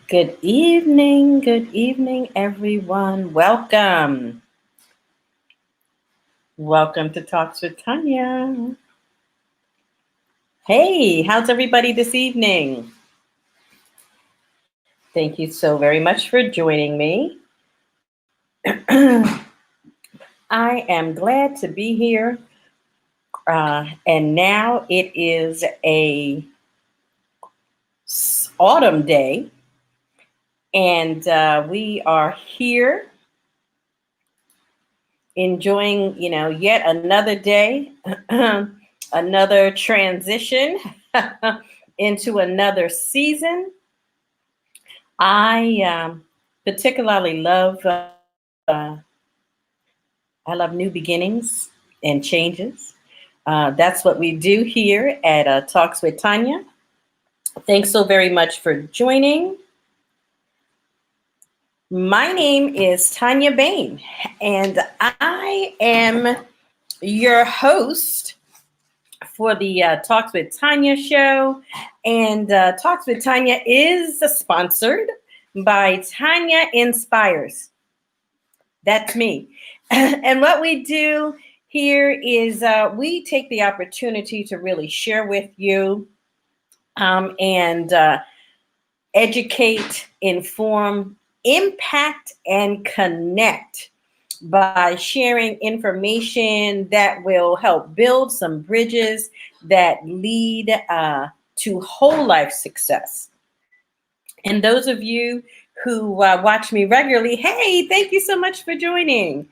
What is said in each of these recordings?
Good evening, everyone. Welcome. Welcome to Talks with Tanya. Hey, how's everybody this evening? Thank you so very much for joining me. I am glad to be here. And now it is a autumn day, and we are here enjoying, yet another day, another transition into another season. I particularly love I love new beginnings and changes. That's what we do here at Talks with Tanya. Thanks so very much for joining. My name is Tanya Bain, and I am your host for the Talks with Tanya show. And Talks with Tanya is sponsored by Tanya Inspires. That's me. And what we do here is we take the opportunity to really share with you and educate, inform, impact, and connect by sharing information that will help build some bridges that lead to whole life success. And those of you who watch me regularly, hey, thank you so much for joining.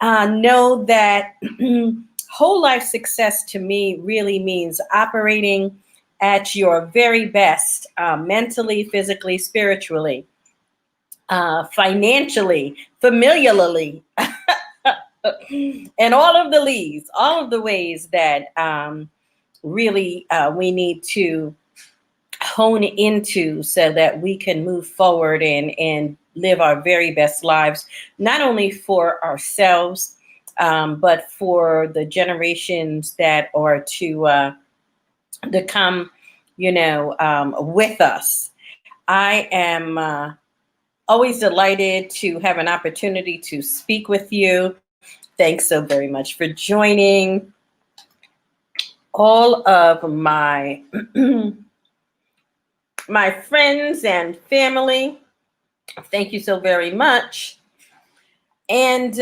Know that whole life success to me really means operating at your very best, mentally, physically, spiritually, financially, familiarly, and all of the leads, all of the ways that really we need to hone into so that we can move forward and live our very best lives, not only for ourselves, but for the generations that are to come, with us. I am always delighted to have an opportunity to speak with you. Thanks so very much for joining. All of my my friends and family, thank you so very much. And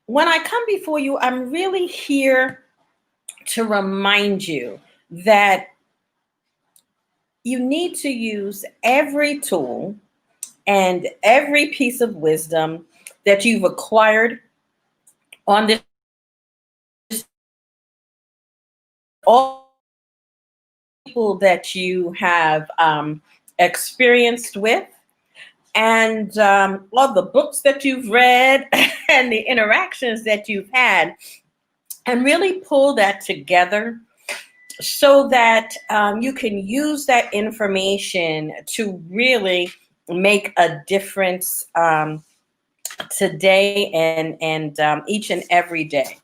when I come before you, I'm really here to remind you that you need to use every tool and every piece of wisdom that you've acquired on this, all people that you have experienced with, and all the books that you've read and the interactions that you've had, and really pull that together so that you can use that information to really make a difference today and each and every day.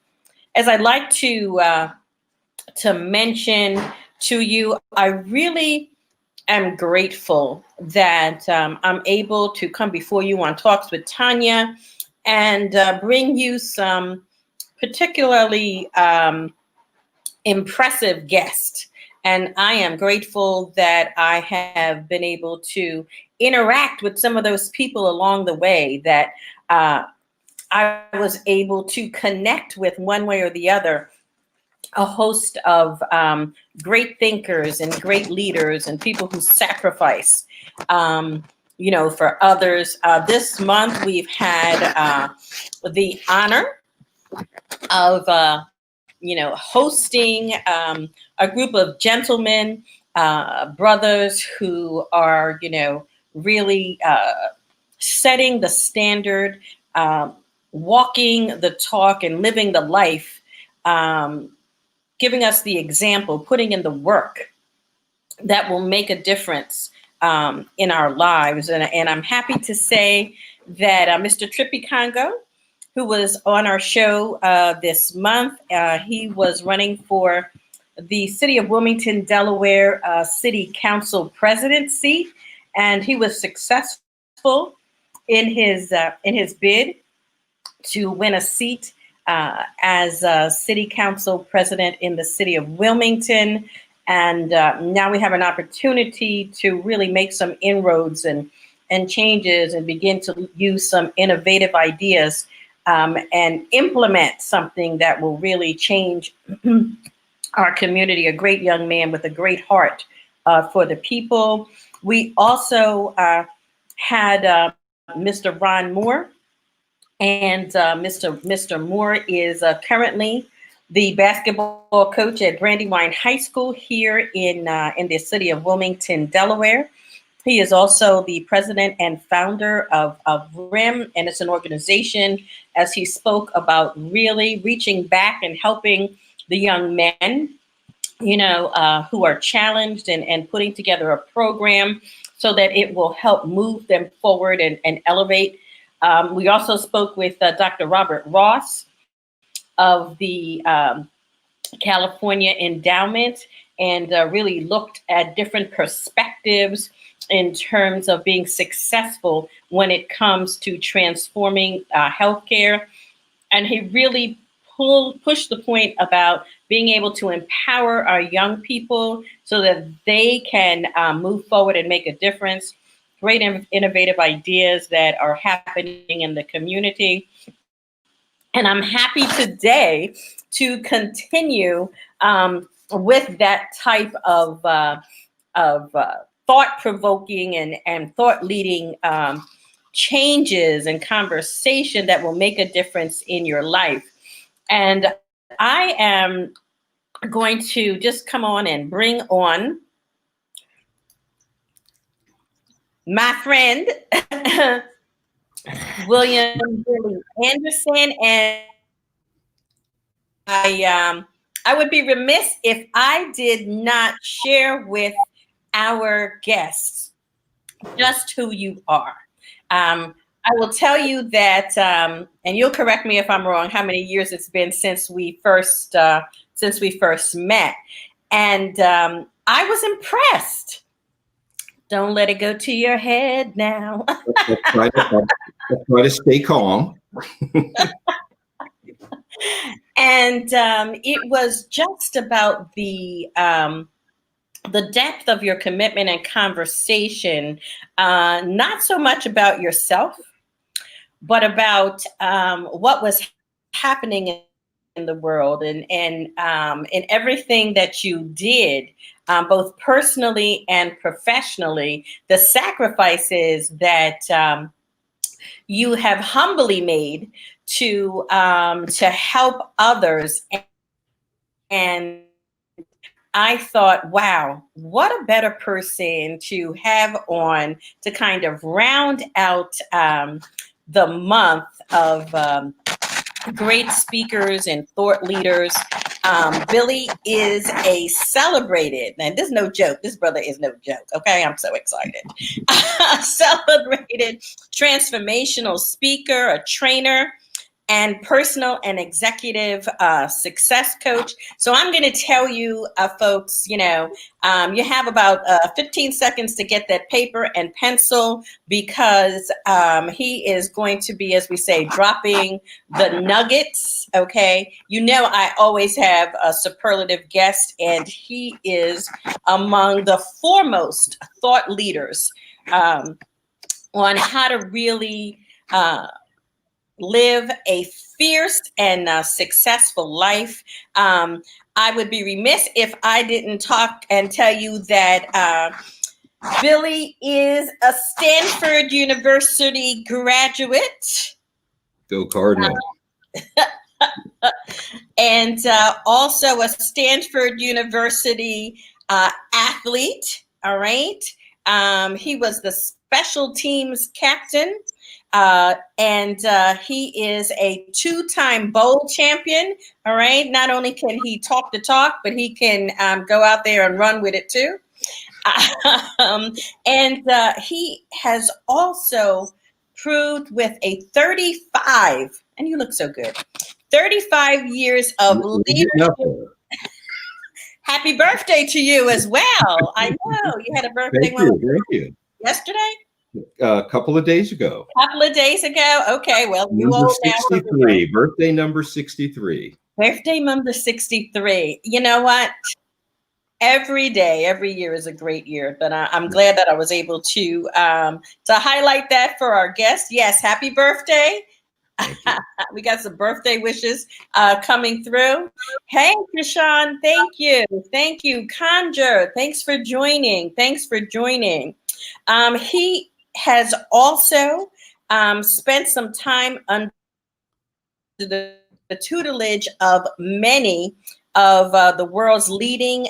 As I'd like to mention to you, I really am grateful that I'm able to come before you on Talks with Tanya and bring you some particularly impressive guests. And I am grateful that I have been able to interact with some of those people along the way that I was able to connect with one way or the other. A host of great thinkers and great leaders and people who sacrifice, for others. This month we've had the honor of, hosting a group of gentlemen, brothers who are, really setting the standard, walking the talk and living the life, giving us the example, putting in the work that will make a difference in our lives. And I'm happy to say that Mr. Trippy Congo, who was on our show this month, he was running for the City of Wilmington, Delaware City Council presidency. and he was successful in his bid to win a seat as a city council president in the city of Wilmington. And now we have an opportunity to really make some inroads and changes and begin to use some innovative ideas and implement something that will really change our community. A great young man with a great heart for the people. We also had Mr. Ron Moore, and Mr. Moore is currently the basketball coach at Brandywine High School here in the city of Wilmington, Delaware. He is also the president and founder of RIM, and it's an organization, as he spoke about, really reaching back and helping the young men, who are challenged, and putting together a program so that it will help move them forward and elevate. We also spoke with Dr. Robert Ross of the California Endowment, and really looked at different perspectives in terms of being successful when it comes to transforming healthcare. And he really pushed the point about being able to empower our young people so that they can move forward and make a difference. Great innovative ideas that are happening in the community. And I'm happy today to continue with that type of thought-provoking and thought-leading changes and conversation that will make a difference in your life. And I am going to just come on and bring on my friend, William Billy Anderson. And I would be remiss if I did not share with our guests just who you are. I will tell you that, and you'll correct me if I'm wrong, how many years it's been since we first met, and I was impressed. Don't let it go to your head now. Let's try to stay calm. And it was just about the depth of your commitment and conversation, not so much about yourself, but about what was happening in the world, and everything that you did, both personally and professionally, the sacrifices that you have humbly made to help others. And I thought, wow, what a better person to have on to kind of round out the month of great speakers and thought leaders. Billy is a celebrated, and this is no joke, this brother is no joke, okay? I'm so excited. Celebrated transformational speaker, a trainer, and personal and executive success coach. So I'm going to tell you, folks, you have about 15 seconds to get that paper and pencil, because he is going to be, as we say, dropping the nuggets, okay? I always have a superlative guest, and he is among the foremost thought leaders on how to really live a fierce and successful life. I would be remiss if I didn't talk and tell you that Billy is a Stanford University graduate. Go Cardinal. And also a Stanford University athlete, all right? He was the special teams captain. And he is a 2-time bowl champion. All right. Not only can he talk the talk, but he can go out there and run with it too. And he has also proved with a 35, and you look so good, 35 years of leadership. Happy birthday to you as well. I know you had a birthday. Thank you. yesterday? A couple of days ago. Couple of days ago. Okay, well, you Number old now. 63, birthday number 63. Birthday number 63. You know what? Every day, every year is a great year, but I'm glad that I was able to highlight that for our guest. Yes, happy birthday. We got some birthday wishes coming through. Hey, Krishan, thank you. Thank you. Conjure, thanks for joining. Thanks for joining. He has also spent some time under the tutelage of many of the world's leading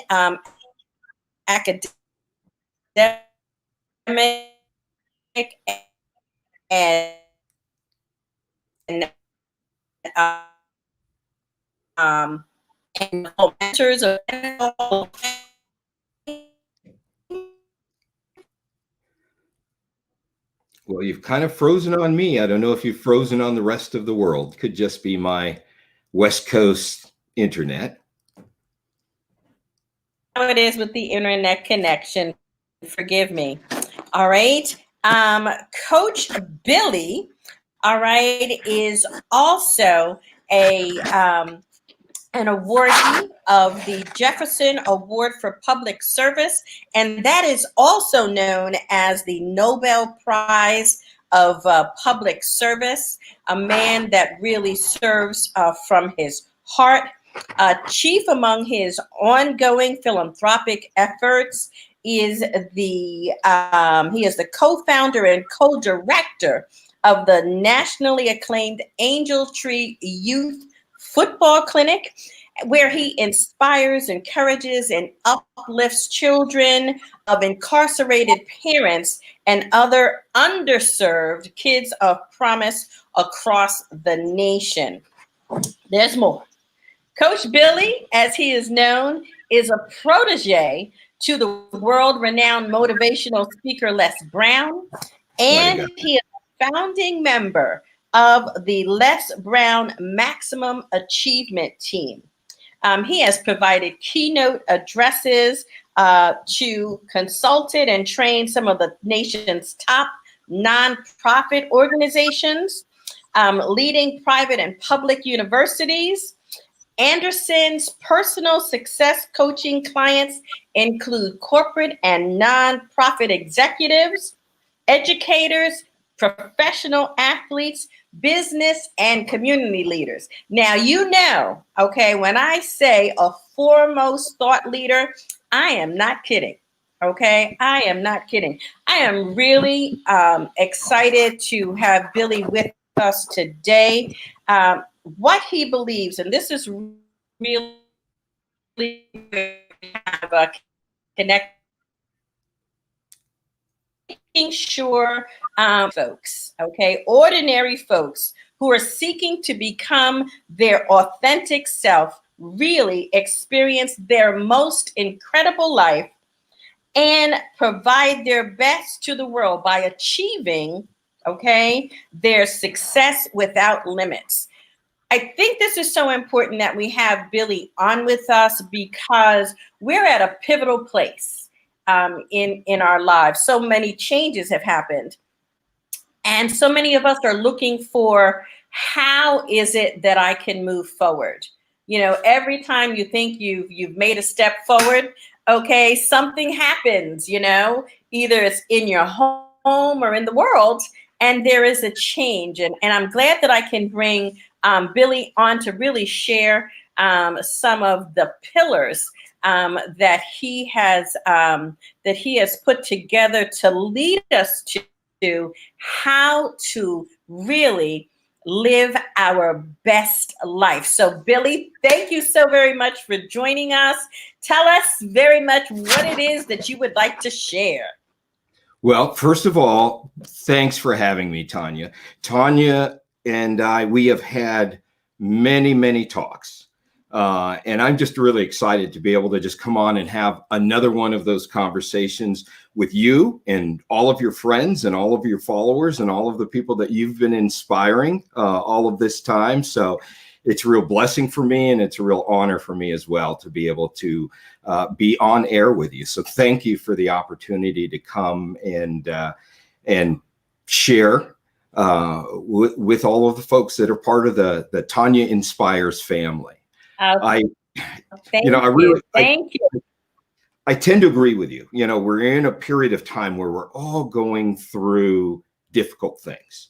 academic and and mentors of Well, you've kind of frozen on me. I don't know if you've frozen on the rest of the world. Could just be my West Coast internet. How it is with the internet connection. Forgive me. All right. Coach Billy, all right, is also an awardee of the Jefferson Award for Public Service, and that is also known as the Nobel Prize of Public Service, a man that really serves from his heart. Chief among his ongoing philanthropic efforts is he is the co-founder and co-director of the nationally acclaimed Angel Tree Youth Football Clinic, where he inspires, encourages, and uplifts children of incarcerated parents and other underserved kids of promise across the nation. There's more. Coach Billy, as he is known, is a protégé to the world-renowned motivational speaker Les Brown, and he is a founding member of the Les Brown Maximum Achievement Team. He has provided keynote addresses to consulted and trained some of the nation's top nonprofit organizations, leading private and public universities. Anderson's personal success coaching clients include corporate and nonprofit executives, educators, professional athletes, business, and community leaders. Now, you know, okay, when I say a foremost thought leader, I am not kidding. Okay, I am not kidding. I am really excited to have Billy with us today. What he believes, and this is really have a connect. Making sure folks, okay, ordinary folks who are seeking to become their authentic self really experience their most incredible life and provide their best to the world by achieving, okay, their success without limits. I think this is so important that we have Billy on with us because we're at a pivotal place in our lives. So many changes have happened. And so many of us are looking for, how is it that I can move forward? You know, every time you think you've made a step forward, okay, something happens, you know, either it's in your home or in the world, and there is a change. And I'm glad that I can bring Billy on to really share some of the pillars that he has put together to lead us to how to really live our best life. So Billy, thank you so very much for joining us. Tell us very much what it is that you would like to share. Well, first of all, thanks for having me, Tanya. Tanya and we have had many, many talks. And I'm just really excited to be able to just come on and have another one of those conversations with you and all of your friends and all of your followers and all of the people that you've been inspiring all of this time. So it's a real blessing for me, and it's a real honor for me as well to be able to be on air with you. So thank you for the opportunity to come and share with all of the folks that are part of the Tanya Inspires family. Thank you. I tend to agree with you. We're in a period of time where we're all going through difficult things.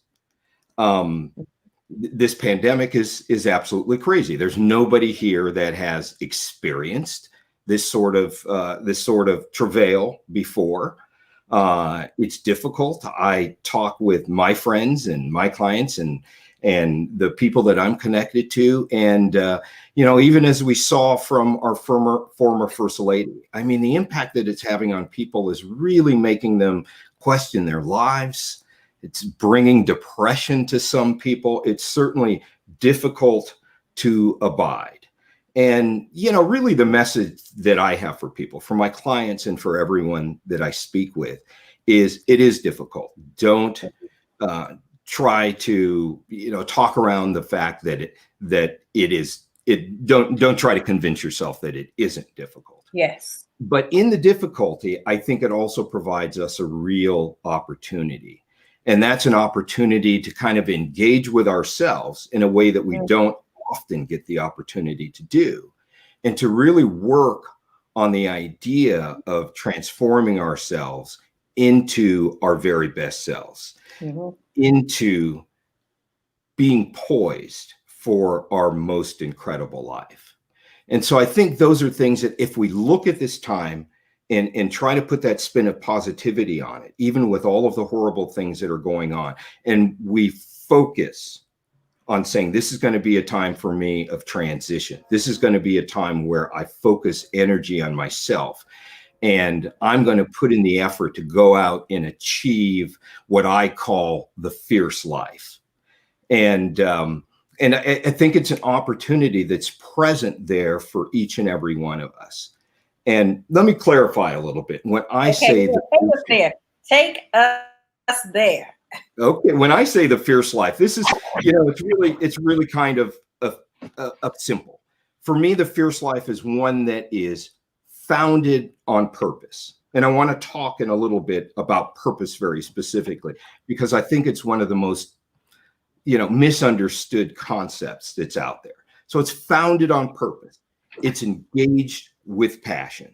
This pandemic is absolutely crazy. There's nobody here that has experienced this sort of travail before. It's difficult. I talk with my friends and my clients and the people that I'm connected to. And, even as we saw from our former First Lady, I mean, the impact that it's having on people is really making them question their lives. It's bringing depression to some people. It's certainly difficult to abide. And, really the message that I have for people, for my clients and for everyone that I speak with is it is difficult. Don't try to, talk around the fact that don't try to convince yourself that it isn't difficult. Yes. But in the difficulty, I think it also provides us a real opportunity. And that's an opportunity to kind of engage with ourselves in a way that we don't often get the opportunity to do, and to really work on the idea of transforming ourselves into our very best selves, into being poised for our most incredible life. And so I think those are things that if we look at this time and try to put that spin of positivity on it, even with all of the horrible things that are going on, and we focus on saying, this is going to be a time for me of transition. This is going to be a time where I focus energy on myself. And I'm going to put in the effort to go out and achieve what I call the fierce life. And I think it's an opportunity that's present there for each and every one of us. And let me clarify a little bit. When I say take us there. Okay, when I say the fierce life, this is, it's really kind of simple. For me, the fierce life is one that is founded on purpose. And I want to talk in a little bit about purpose very specifically, because I think it's one of the most, misunderstood concepts that's out there. So it's founded on purpose. It's engaged with passion,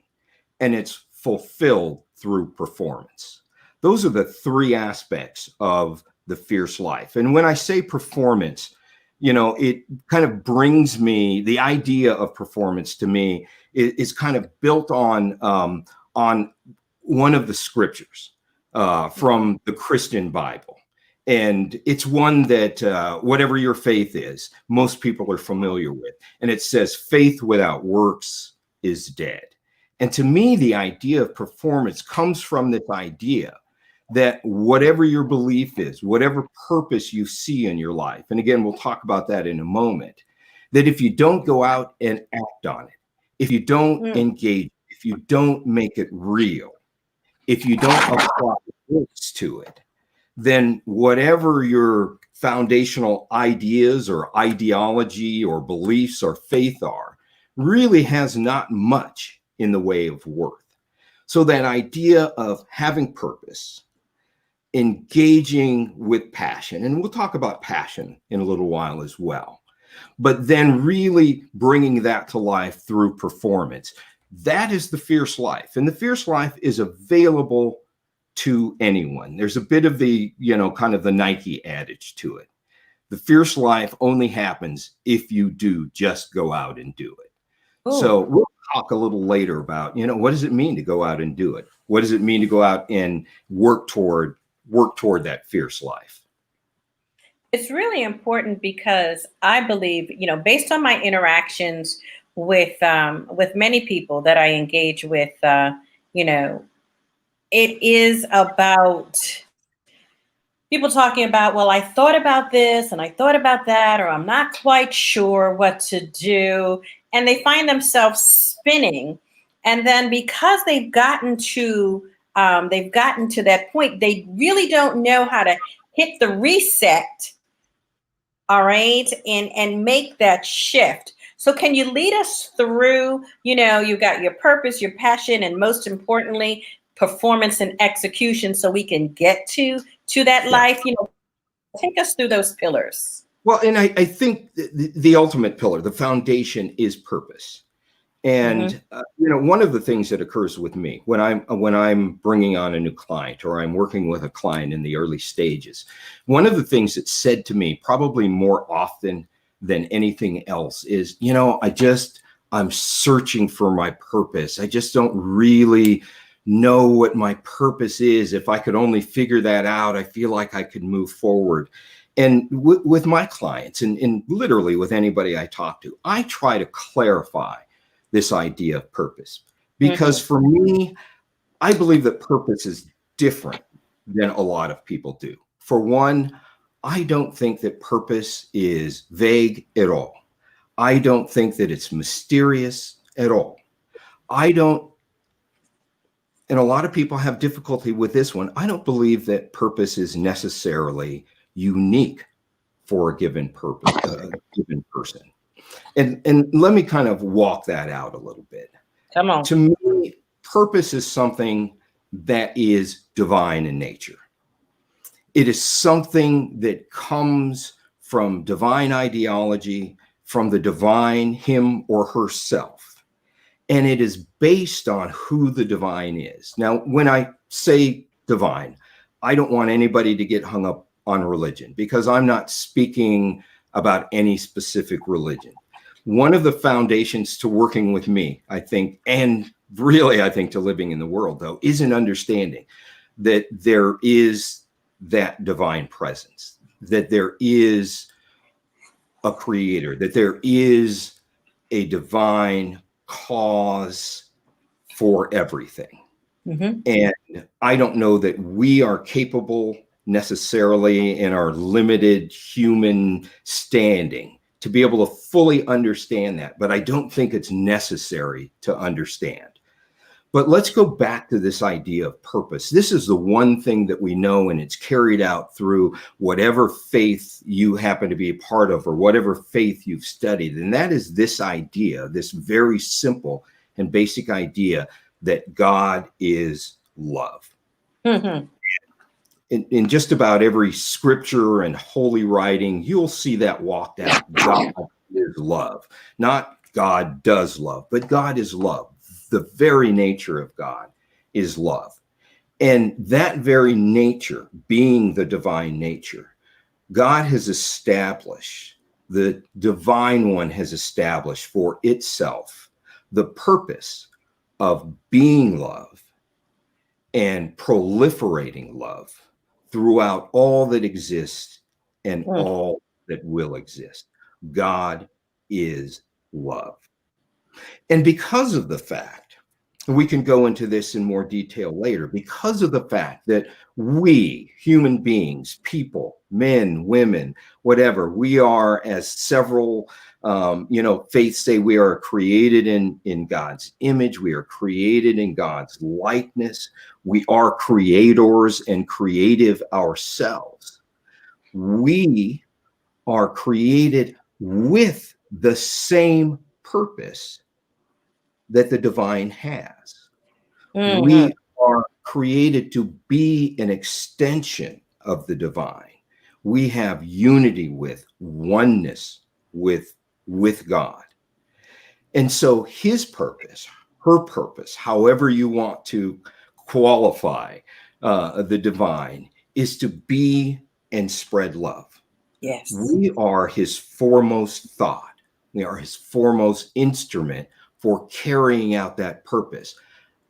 and it's fulfilled through performance. Those are the three aspects of the fierce life. And when I say performance, it kind of brings me, the idea of performance to me is kind of built on one of the scriptures from the Christian Bible. And it's one that whatever your faith is, most people are familiar with. And it says, faith without works is dead. And to me, the idea of performance comes from this idea that whatever your belief is, whatever purpose you see in your life, and again, we'll talk about that in a moment, that if you don't go out and act on it, if you don't engage, if you don't make it real, if you don't apply works to it, then whatever your foundational ideas or ideology or beliefs or faith are, really has not much in the way of worth. So that idea of having purpose, engaging with passion, and we'll talk about passion in a little while as well, but then really bringing that to life through performance, that is the fierce life. And the fierce life is available to anyone. There's a bit of the, kind of the Nike adage to it. The fierce life only happens if you do just go out and do it. Ooh. So we'll talk a little later about, what does it mean to go out and do it? What does it mean to go out and work toward that fierce life? It's really important because I believe, based on my interactions with many people that I engage with, it is about people talking about, well, I thought about this and I thought about that, or I'm not quite sure what to do. And they find themselves spinning. And then because they've gotten to that point, they really don't know how to hit the reset All right, and make that shift. So can you lead us through, you've got your purpose, your passion, and most importantly, performance and execution, so we can get to that Yeah. life, take us through those pillars. Well, and I think the ultimate pillar, the foundation, is purpose. Mm-hmm. And one of the things that occurs with me when I'm bringing on a new client, or I'm working with a client in the early stages, one of the things that's said to me probably more often than anything else is, I'm searching for my purpose. I just don't really know what my purpose is. If I could only figure that out, I feel like I could move forward. And with my clients, and literally with anybody I talk to, I try to clarify this idea of purpose. Because Mm-hmm. for me, I believe that purpose is different than a lot of people do. For one, I don't think that purpose is vague at all. I don't think that it's mysterious at all. I don't, and a lot of people have difficulty with this one. I don't believe that purpose is necessarily unique for a given purpose, given person. And let me kind of walk that out a little bit. Come on. To me, purpose is something that is divine in nature. It is something that comes from divine ideology, from the divine him or herself. And it is based on who the divine is. Now, when I say divine, I don't want anybody to get hung up on religion, because I'm not speaking about any specific religion. One of the foundations to working with me, I think, and really I think to living in the world, though, is an understanding that there is that divine presence, that there is a creator, that there is a divine cause for everything. Mm-hmm. And I don't know that we are capable necessarily in our limited human standing to be able to fully understand that, but I don't think it's necessary to understand. But let's go back to this idea of purpose. This is the one thing that we know, and it's carried out through whatever faith you happen to be a part of, or whatever faith you've studied. And that is this idea, this very simple and basic idea that God is love. Mm-hmm. In just about every scripture and holy writing, you'll see that walked out. God is love. Not God does love, but God is love. The very nature of God is love. And that very nature, being the divine nature, God has established, the divine one has established for itself the purpose of being love and proliferating love throughout all that exists and all that will exist. God is love. And because of the fact, and we can go into this in more detail later, because of the fact that we, human beings, people, men, women, whatever, we are, as several faiths say, we are created in God's image. We are created in God's likeness. We are creators and creative ourselves. We are created with the same purpose that the divine has. Mm-hmm. We are created to be an extension of the divine. We have unity with, oneness with God. And so his purpose, her purpose, however you want to qualify the divine, is to be and spread love. Yes. We are his foremost thought. We are his foremost instrument for carrying out that purpose.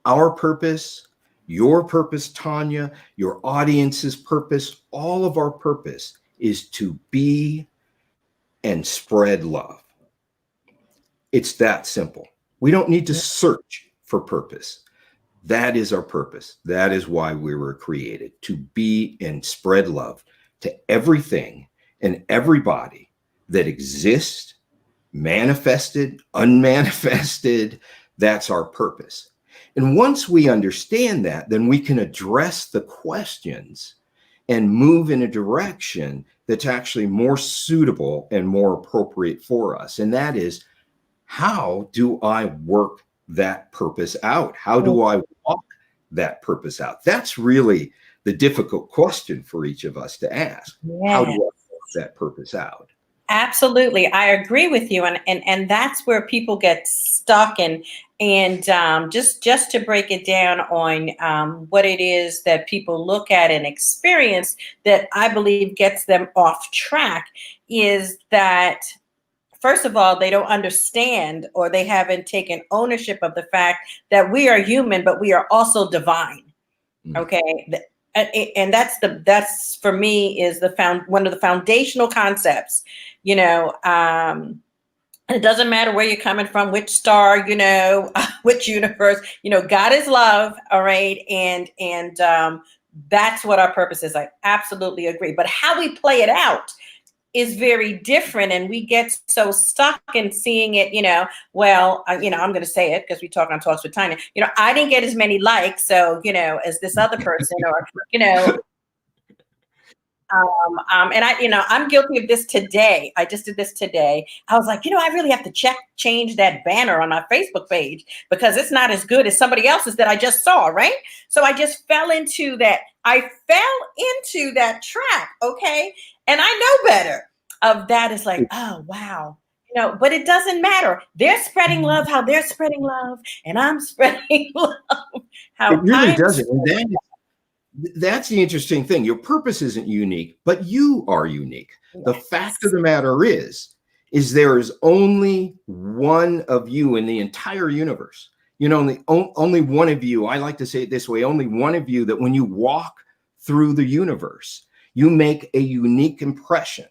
Our purpose, your purpose, Tanya, your audience's purpose, all of our purpose is to be and spread love. It's that simple. We don't need to search for purpose. That is our purpose. That is why we were created, to be and spread love to everything and everybody that exists, manifested, unmanifested. That's our purpose. And once we understand that, then we can address the questions and move in a direction that's actually more suitable and more appropriate for us. And that is, how do I work that purpose out? How do I walk that purpose out? That's really the difficult question for each of us to ask. How do I work that purpose out? Absolutely. I agree with you. And that's where people get stuck. And just to break it down on what it is that people look at and experience that I believe gets them off track is that, first of all, they don't understand, or they haven't taken ownership of the fact that we are human, but we are also divine. Okay. And that's for me is one of the foundational concepts, you know. It doesn't matter where you're coming from, which star, you know, which universe, you know, God is love. All right. And that's what our purpose is. I absolutely agree. But how we play it out is very different, and we get so stuck in seeing it, you know, well, you know, I'm going to say it because we talk on Talks with Tanya, you know, I didn't get as many likes, so, you know, as this other person, or, you know, and I, you know, I'm guilty of this today. I just did this today. I was like, you know, I really have to change that banner on my Facebook page because it's not as good as somebody else's that I just saw, right? So I just fell into that. I fell into that trap, okay? And I know better of that. Is like, oh, wow. You know, but it doesn't matter. They're spreading love how they're spreading love, and I'm spreading love how it really I'm doesn't. And that's the interesting thing. Your purpose isn't unique, but you are unique. Yes. The fact of the matter is there is only one of you in the entire universe. You know, only one of you, I like to say it this way, only one of you that when you walk through the universe, you make a unique impression,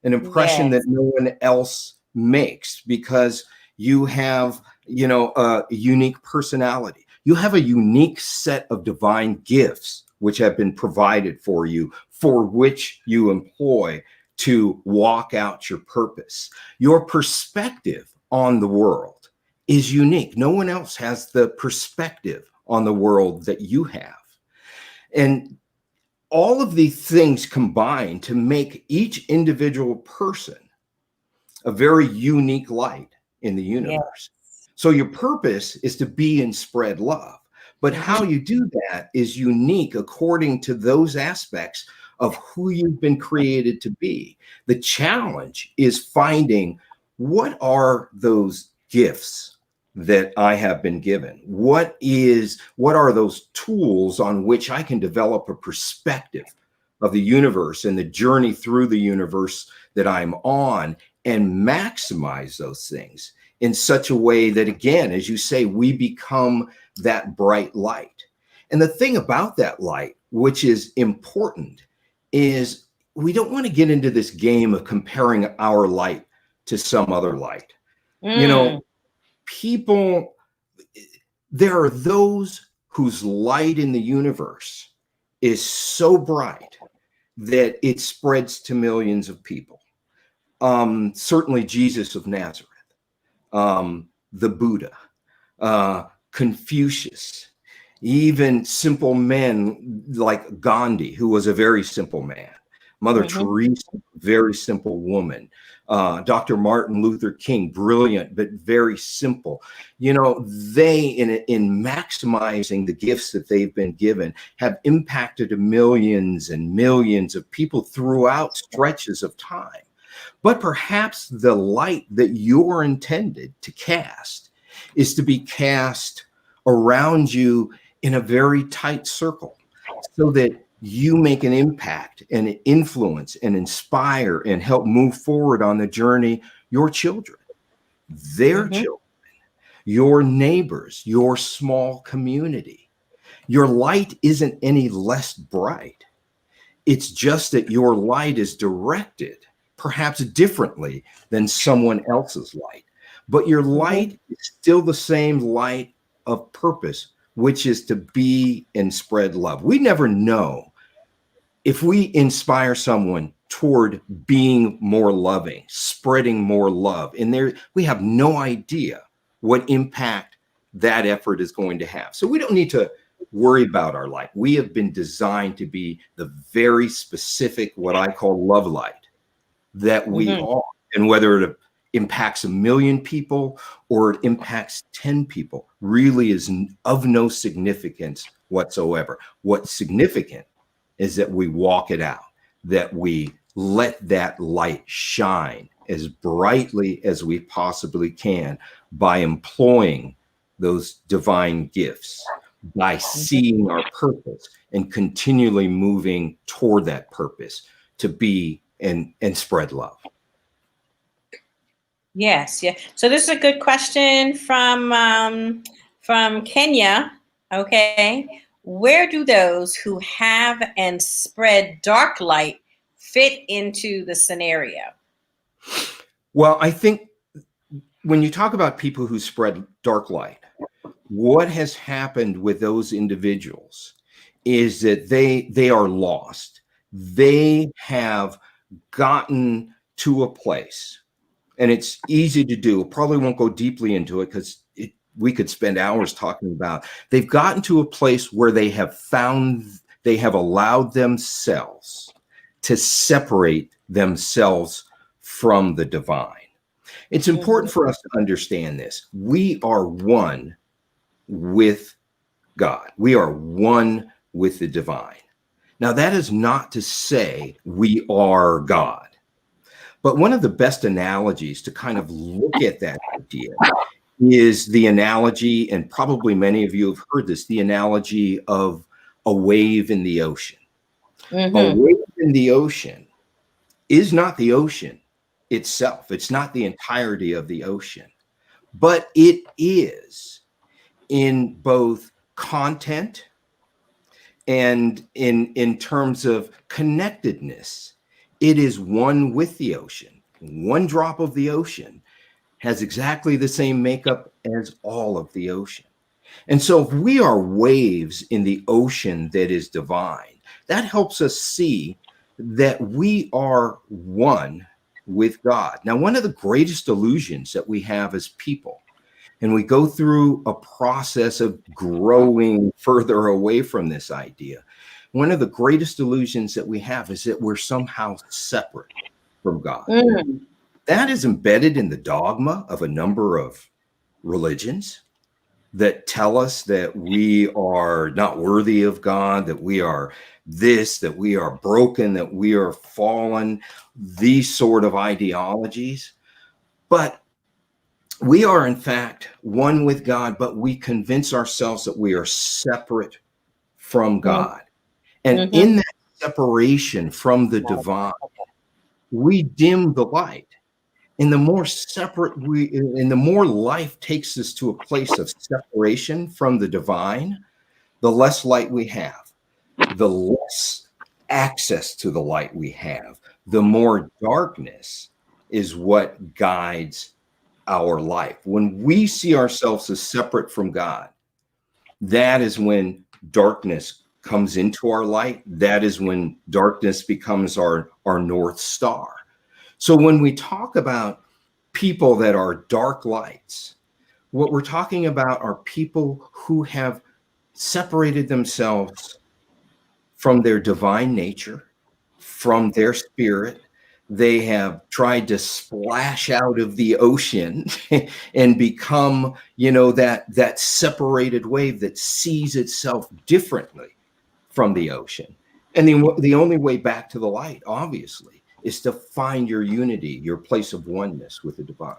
an impression that no one else makes, because you have, you know, a unique personality. You have a unique set of divine gifts which have been provided for you, for which you employ to walk out your purpose. Your perspective on the world is unique. No one else has the perspective on the world that you have. And all of these things combine to make each individual person a very unique light in the universe. Yeah. So your purpose is to be and spread love. But how you do that is unique according to those aspects of who you've been created to be. The challenge is finding, what are those gifts that I have been given? What are those tools on which I can develop a perspective of the universe and the journey through the universe that I'm on, and maximize those things in such a way that, again, as you say, we become that bright light. And the thing about that light, which is important, is we don't want to get into this game of comparing our light to some other light. You know, people, there are those whose light in the universe is so bright that it spreads to millions of people. Certainly Jesus of Nazareth, the Buddha, Confucius, even simple men like Gandhi, who was a very simple man, Mother Teresa, very simple woman, Dr. Martin Luther King, brilliant, but very simple. You know, they, in maximizing the gifts that they've been given, have impacted millions and millions of people throughout stretches of time. But perhaps the light that you're intended to cast is to be cast around you in a very tight circle, so that you make an impact and influence and inspire and help move forward on the journey your children, their children, your neighbors, your small community. Your light isn't any less bright. It's just that your light is directed perhaps differently than someone else's light. But your light is still the same light of purpose, which is to be and spread love. We never know if we inspire someone toward being more loving, spreading more love. And we have no idea what impact that effort is going to have. So we don't need to worry about our light. We have been designed to be the very specific, what I call love light that we are. And whether it impacts 1 million people or it impacts 10 people really is of no significance whatsoever. What's significant is that we walk it out, that we let that light shine as brightly as we possibly can by employing those divine gifts, by seeing our purpose and continually moving toward that purpose to be and spread love. Yes, yeah. So this is a good question from Kenya. Okay, where do those who have and spread dark light fit into the scenario? Well, I think when you talk about people who spread dark light, what has happened with those individuals is that they are lost. They have gotten to a place, and it's easy to do. Probably won't go deeply into it because we could spend hours talking about. They've gotten to a place where they have allowed themselves to separate themselves from the divine. It's important for us to understand this. We are one with God. We are one with the divine. Now, that is not to say we are God. But one of the best analogies to kind of look at that idea is the analogy, and probably many of you have heard this, the analogy of a wave in the ocean. A wave in the ocean is not the ocean itself. It's not the entirety of the ocean, but it is in both content and in terms of connectedness. It is one with the ocean. One drop of the ocean has exactly the same makeup as all of the ocean. And so if we are waves in the ocean that is divine, that helps us see that we are one with God. Now, one of the greatest illusions that we have as people, and we go through a process of growing further away from this idea, one of the greatest illusions that we have is that we're somehow separate from God. That is embedded in the dogma of a number of religions that tell us that we are not worthy of God, that we are this, that we are broken, that we are fallen, these sort of ideologies. But we are, in fact, one with God, but we convince ourselves that we are separate from God. And in that separation from the divine, we dim the light. And the more separate and the more life takes us to a place of separation from the divine, the less light we have, the less access to the light we have, the more darkness is what guides our life. When we see ourselves as separate from God, that is when darkness comes into our light. That is when darkness becomes our North Star. So when we talk about people that are dark lights, what we're talking about are people who have separated themselves from their divine nature, from their spirit. They have tried to splash out of the ocean and become, that separated wave that sees itself differently from the ocean. And the only way back to the light, obviously, is to find your unity, your place of oneness with the divine.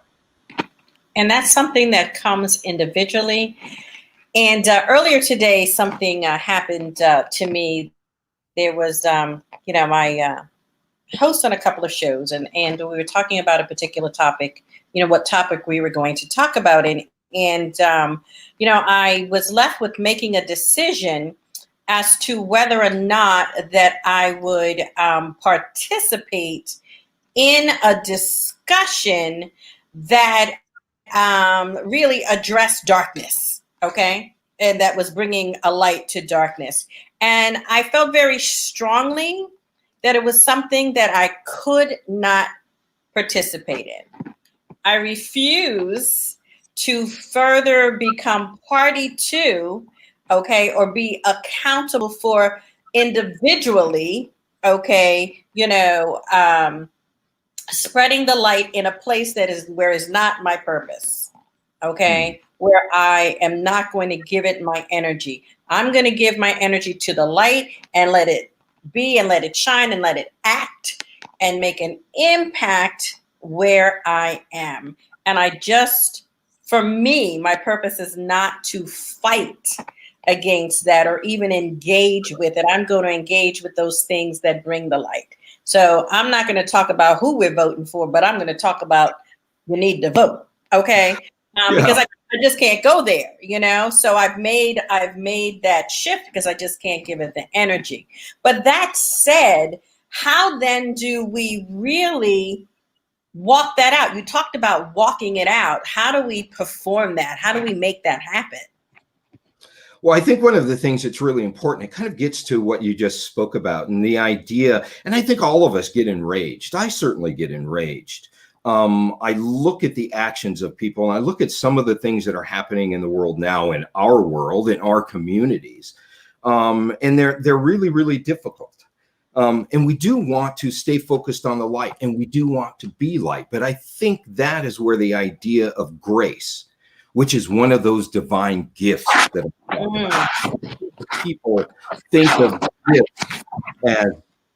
And that's something that comes individually. And earlier today, something happened to me. There was, I host on a couple of shows, and we were talking about a particular topic, what topic we were going to talk about. And I was left with making a decision as to whether or not that I would participate in a discussion that really addressed darkness, okay? And that was bringing a light to darkness. And I felt very strongly that it was something that I could not participate in. I refuse to further become party to okay, or be accountable for individually, okay, spreading the light in a place that is where is not my purpose, Mm. okay, where I am not going to give it my energy. I'm going to give my energy to the light and let it be and let it shine and let it act and make an impact where I am. And for me, my purpose is not to fight against that or even engage with it. I'm going to engage with those things that bring the light. So I'm not going to talk about who we're voting for, but I'm going to talk about you need to vote. Okay. Because Yeah. I just can't go there, So I've made that shift because I just can't give it the energy. But that said, how then do we really walk that out? You talked about walking it out. How do we perform that? How do we make that happen? Well, I think one of the things that's really important, it kind of gets to what you just spoke about and the idea, and I think all of us get enraged. I certainly get enraged. I look at the actions of people and I look at some of the things that are happening in the world now, in our world, in our communities. And they're really, really difficult. And we do want to stay focused on the light and we do want to be light. But I think that is where the idea of grace, which is one of those divine gifts that people think of gifts as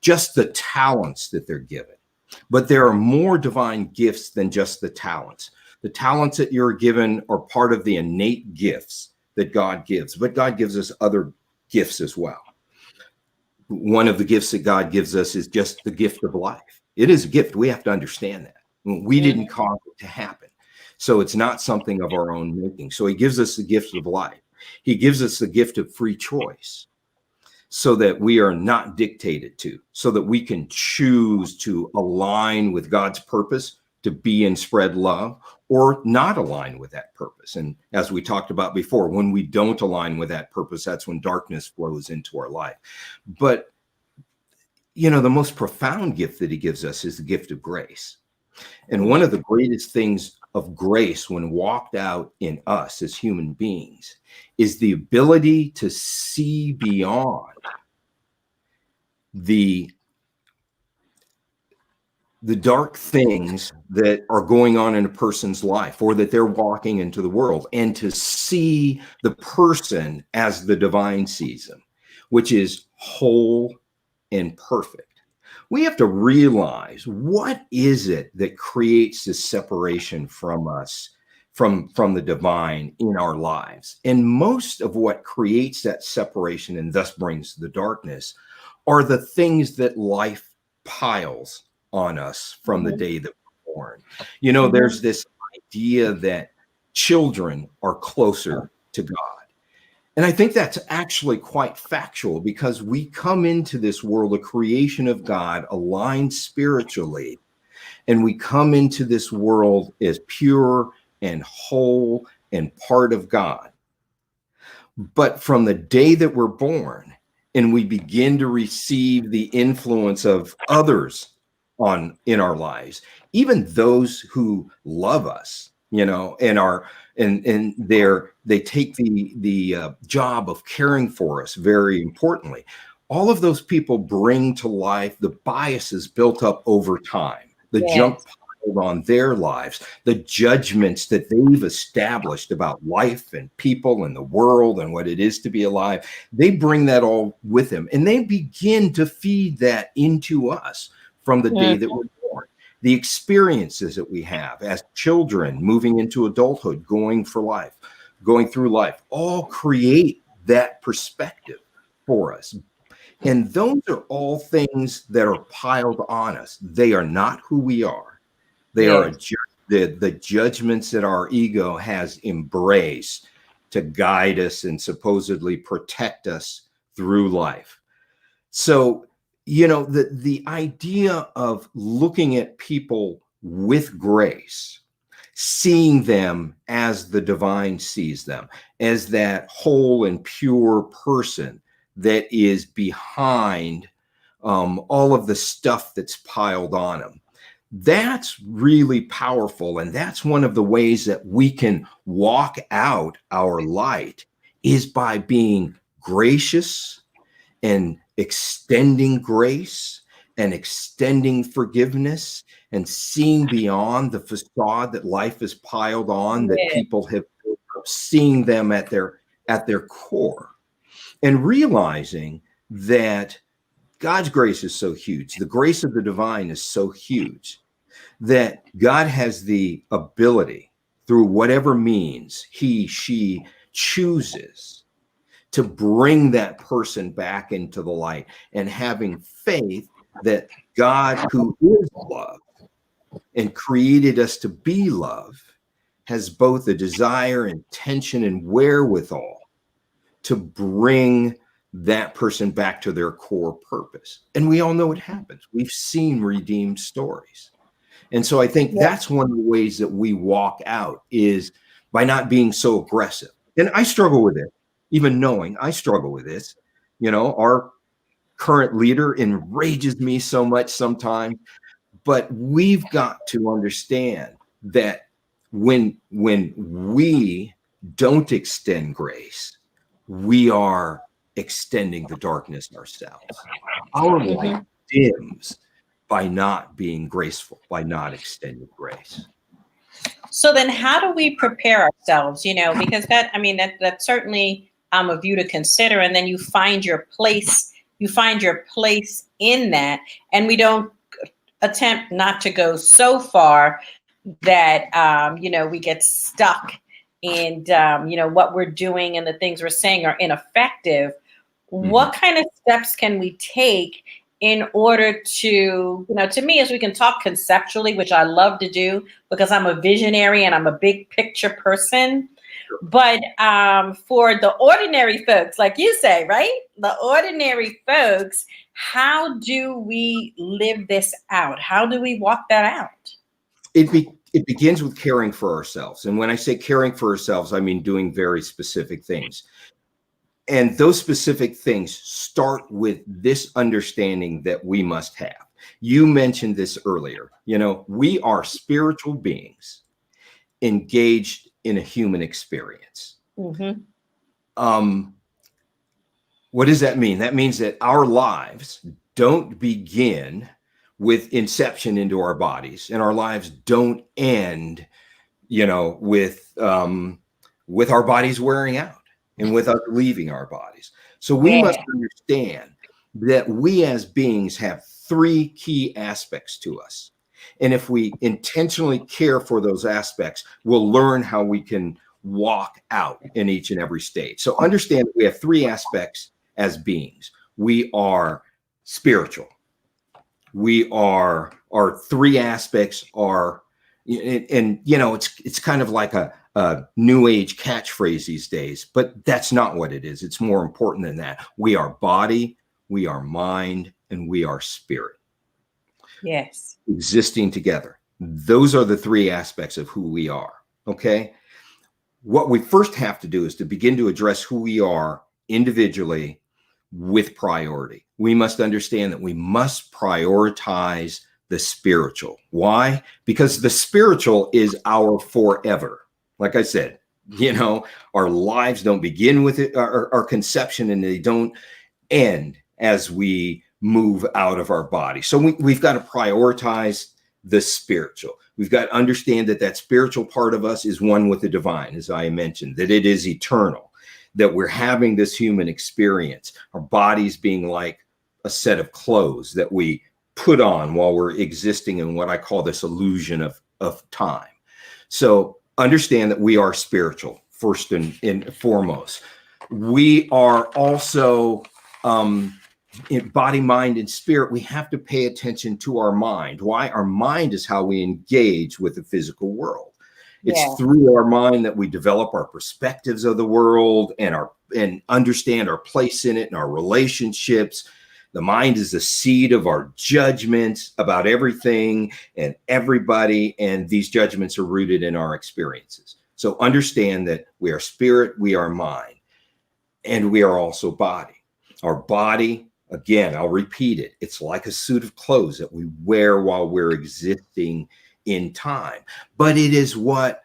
just the talents that they're given. But there are more divine gifts than just the talents. The talents that you're given are part of the innate gifts that God gives, but God gives us other gifts as well. One of the gifts that God gives us is just the gift of life. It is a gift. We have to understand that. We didn't cause it to happen. So it's not something of our own making. So he gives us the gift of life. He gives us the gift of free choice so that we are not dictated to, so that we can choose to align with God's purpose to be and spread love or not align with that purpose. And as we talked about before, when we don't align with that purpose, that's when darkness flows into our life. But, the most profound gift that he gives us is the gift of grace. And one of the greatest things of grace when walked out in us as human beings is the ability to see beyond the dark things that are going on in a person's life or that they're walking into the world, and to see the person as the divine sees them, which is whole and perfect. We have to realize, what is it that creates this separation from us, from the divine in our lives? And most of what creates that separation and thus brings the darkness are the things that life piles on us from the day that we're born. There's this idea that children are closer to God. And I think that's actually quite factual, because we come into this world, a creation of God, aligned spiritually, and we come into this world as pure and whole and part of God. But from the day that we're born and we begin to receive the influence of others in our lives, even those who love us, and are and they take the job of caring for us very importantly. All of those people bring to life the biases built up over time, the junk piled on their lives, the judgments that they've established about life and people and the world and what it is to be alive. They bring that all with them, and they begin to feed that into us from the day that we're born. The experiences that we have as children, moving into adulthood, going through life, all create that perspective for us. And those are all things that are piled on us. They are not who we are. They are the judgments that our ego has embraced to guide us and supposedly protect us through life. So, the idea of looking at people with grace, seeing them as the divine sees them, as that whole and pure person that is behind all of the stuff that's piled on them. That's really powerful. And that's one of the ways that we can walk out our light is by being gracious and extending grace and extending forgiveness and seeing beyond the facade that life has piled on, that Yeah. people have built up, seeing them at their core, and realizing that God's grace is so huge. The grace of the divine is so huge that God has the ability, through whatever means he, she chooses, to bring that person back into the light, and having faith that God, who is love and created us to be love, has both the desire, intention, and wherewithal to bring that person back to their core purpose. And we all know it happens. We've seen redeemed stories. And so I think that's one of the ways that we walk out, is by not being so aggressive. And I struggle with it, even knowing I struggle with this. You know, our current leader enrages me so much sometimes, but we've got to understand that when we don't extend grace, we are extending the darkness ourselves. Our light dims by not being graceful, by not extending grace. So then how do we prepare ourselves, because that's certainly a view to consider. And then you find your place in that. And we don't attempt not to go so far that, we get stuck and, what we're doing and the things we're saying are ineffective. What kind of steps can we take in order to, to me, as we can talk conceptually, which I love to do because I'm a visionary and I'm a big picture person. But for the ordinary folks, like you say, right? The ordinary folks, how do we live this out? How do we walk that out? It begins with caring for ourselves. And when I say caring for ourselves, I mean doing very specific things. And those specific things start with this understanding that we must have. You mentioned this earlier. We are spiritual beings engaged in a human experience. What does that mean? That means that our lives don't begin with inception into our bodies, and our lives don't end, with our bodies wearing out and with us leaving our bodies. So we must understand that we as beings have three key aspects to us. And if we intentionally care for those aspects, we'll learn how we can walk out in each and every stage. So understand that we have three aspects as beings. We are spiritual. Our three aspects are, and it's kind of like a new age catchphrase these days, but that's not what it is. It's more important than that. We are body, we are mind, and we are spirit. Yes. Existing together. Those are the three aspects of who we are. Okay. What we first have to do is to begin to address who we are individually with priority. We must understand that we must prioritize the spiritual. Why? Because the spiritual is our forever. Like I said, our lives don't begin with it, our conception, and they don't end as we move out of our body. So we've got to prioritize the spiritual. We've got to understand that spiritual part of us is one with the divine, as I mentioned, that it is eternal, that we're having this human experience, our bodies being like a set of clothes that we put on while we're existing in what I call this illusion of time. So understand that we are spiritual, first and foremost. We are also in body, mind, and spirit. We have to pay attention to our mind. Why? Our mind is how we engage with the physical world. It's through our mind that we develop our perspectives of the world and understand our place in it and our relationships. The mind is the seed of our judgments about everything and everybody, and these judgments are rooted in our experiences. So understand that we are spirit, we are mind, and we are also body. Our body, again, I'll repeat it, it's like a suit of clothes that we wear while we're existing in time. But it is what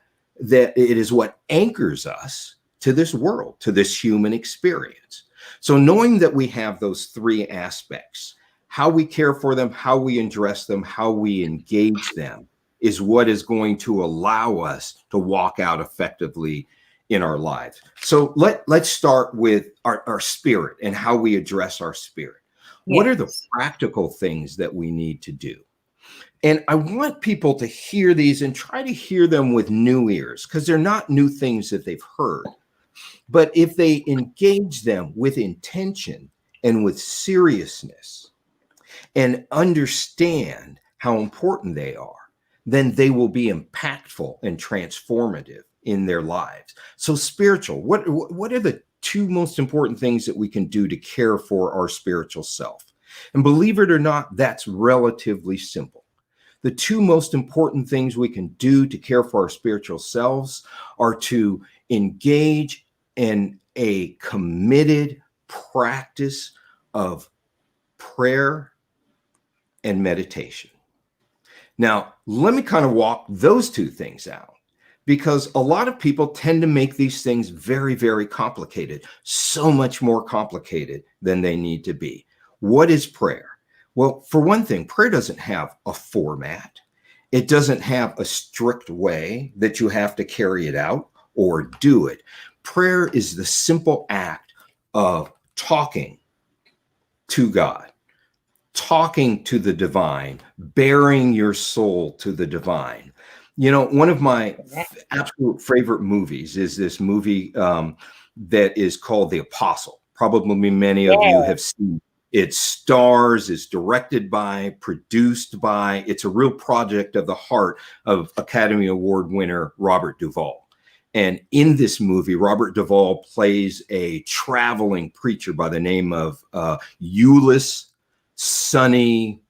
anchors us to this world, to this human experience. So knowing that we have those three aspects, how we care for them, how we address them, how we engage them, is what is going to allow us to walk out effectively in our lives. So let's start with our spirit and how we address our spirit. Yes. What are the practical things that we need to do? And I want people to hear these and try to hear them with new ears, because they're not new things that they've heard. But if they engage them with intention and with seriousness and understand how important they are, then they will be impactful and transformative in their lives. So spiritual, what are the two most important things that we can do to care for our spiritual self? And believe it or not, that's relatively simple. The two most important things we can do to care for our spiritual selves are to engage in a committed practice of prayer and meditation. Now, let me kind of walk those two things out, because a lot of people tend to make these things very, very complicated, so much more complicated than they need to be. What is prayer? Well, for one thing, prayer doesn't have a format. It doesn't have a strict way that you have to carry it out or do it. Prayer is the simple act of talking to God, talking to the divine, bearing your soul to the divine. You know, one of my absolute favorite movies is this movie that is called The Apostle. Probably many of you have seen. It stars, is directed by, produced by, it's a real project of the heart of Academy Award winner Robert Duvall. And in this movie, Robert Duvall plays a traveling preacher by the name of Euless Sonny,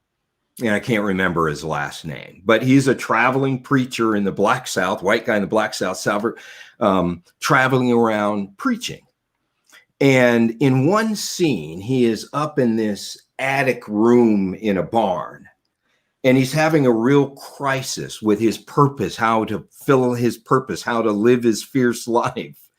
and I can't remember his last name, but he's a traveling preacher in the Black South, white guy in the Black South, traveling around preaching. And in one scene, he is up in this attic room in a barn, and he's having a real crisis with his purpose, how to fill his purpose, how to live his fierce life.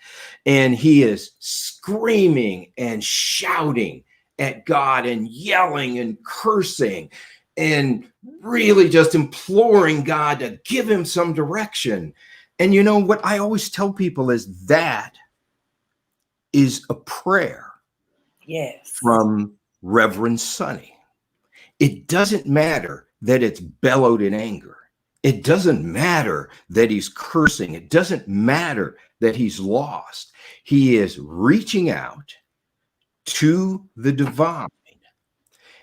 And he is screaming and shouting at God and yelling and cursing and really just imploring God to give him some direction. And you know what I always tell people is that is a prayer from Reverend Sonny. It doesn't matter that it's bellowed in anger. It doesn't matter that he's cursing. It doesn't matter that he's lost. He is reaching out to the divine.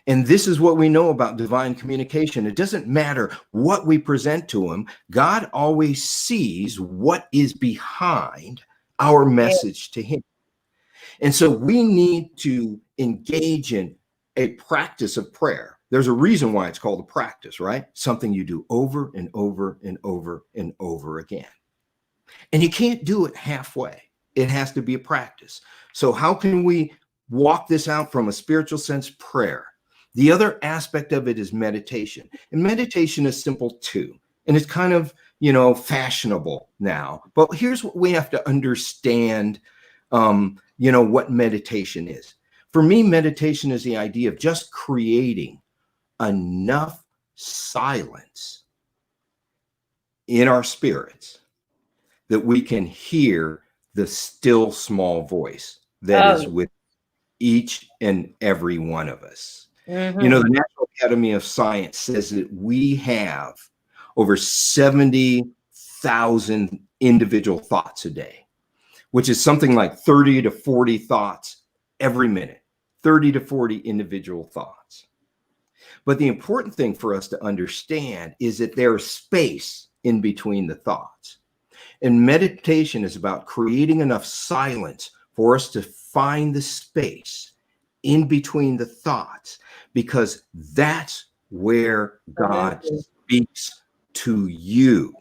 And this is what we know about divine communication. It doesn't matter what we present to him. God always sees what is behind our message to him. And so we need to engage in a practice of prayer. There's a reason why it's called a practice, right? Something you do over and over and over and over again. And you can't do it halfway. It has to be a practice. So how can we walk this out from a spiritual sense? Prayer. The other aspect of it is meditation. And meditation is simple too. And it's kind of, you know, fashionable now. But here's what we have to understand, you know, what meditation is. For me, meditation is the idea of just creating enough silence in our spirits that we can hear the still small voice that is with each and every one of us. You know, the National Academy of Science says that we have over 70,000 individual thoughts a day, which is something like 30 to 40 thoughts every minute, 30 to 40 individual thoughts. But the important thing for us to understand is that there's space in between the thoughts. And meditation is about creating enough silence for us to find the space in between the thoughts, because that's where God speaks to you,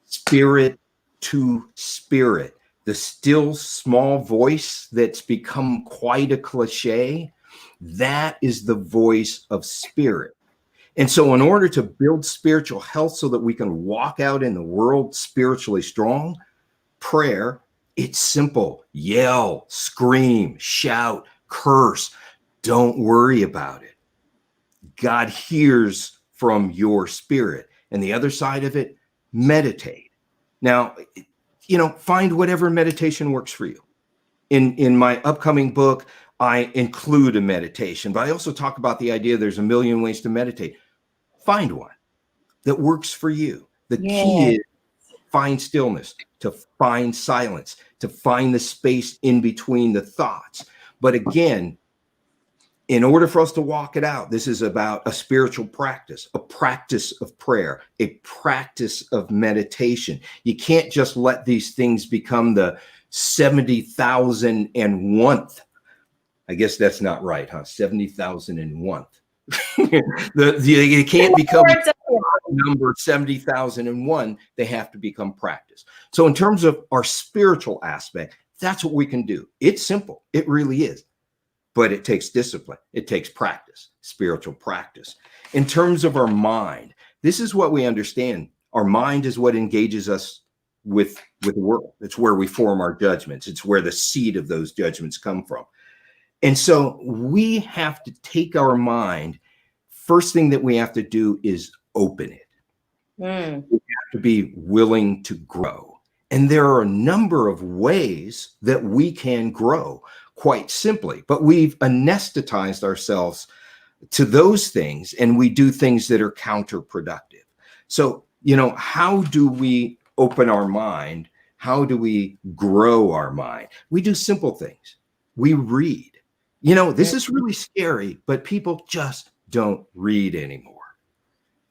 spirit to spirit. The still small voice that's become quite a cliche, that is the voice of spirit. And so in order to build spiritual health so that we can walk out in the world spiritually strong, prayer It's simple. Yell, scream, shout, curse. Don't worry about it. God hears from your spirit. And the other side of it, meditate. Now, find whatever meditation works for you. In my upcoming book, I include a meditation, but I also talk about the idea there's a million ways to meditate. Find one that works for you. The key is find stillness, to find silence, to find the space in between the thoughts. But again, in order for us to walk it out, this is about a spiritual practice, a practice of prayer, a practice of meditation. You can't just let these things become the 70,001th. I guess that's not right, huh? 70,001th. It can't become number 70,001. They have to become practice. So in terms of our spiritual aspect, that's what we can do. It's simple. It really is. But it takes discipline. It takes practice, spiritual practice. In terms of our mind, this is what we understand. Our mind is what engages us with the world. It's where we form our judgments. It's where the seed of those judgments come from. And so we have to take our mind. First thing that we have to do is open it. We have to be willing to grow. And there are a number of ways that we can grow, quite simply, but we've anesthetized ourselves to those things, and we do things that are counterproductive. So, how do we open our mind? How do we grow our mind? We do simple things. We read. This is really scary, but people just don't read anymore.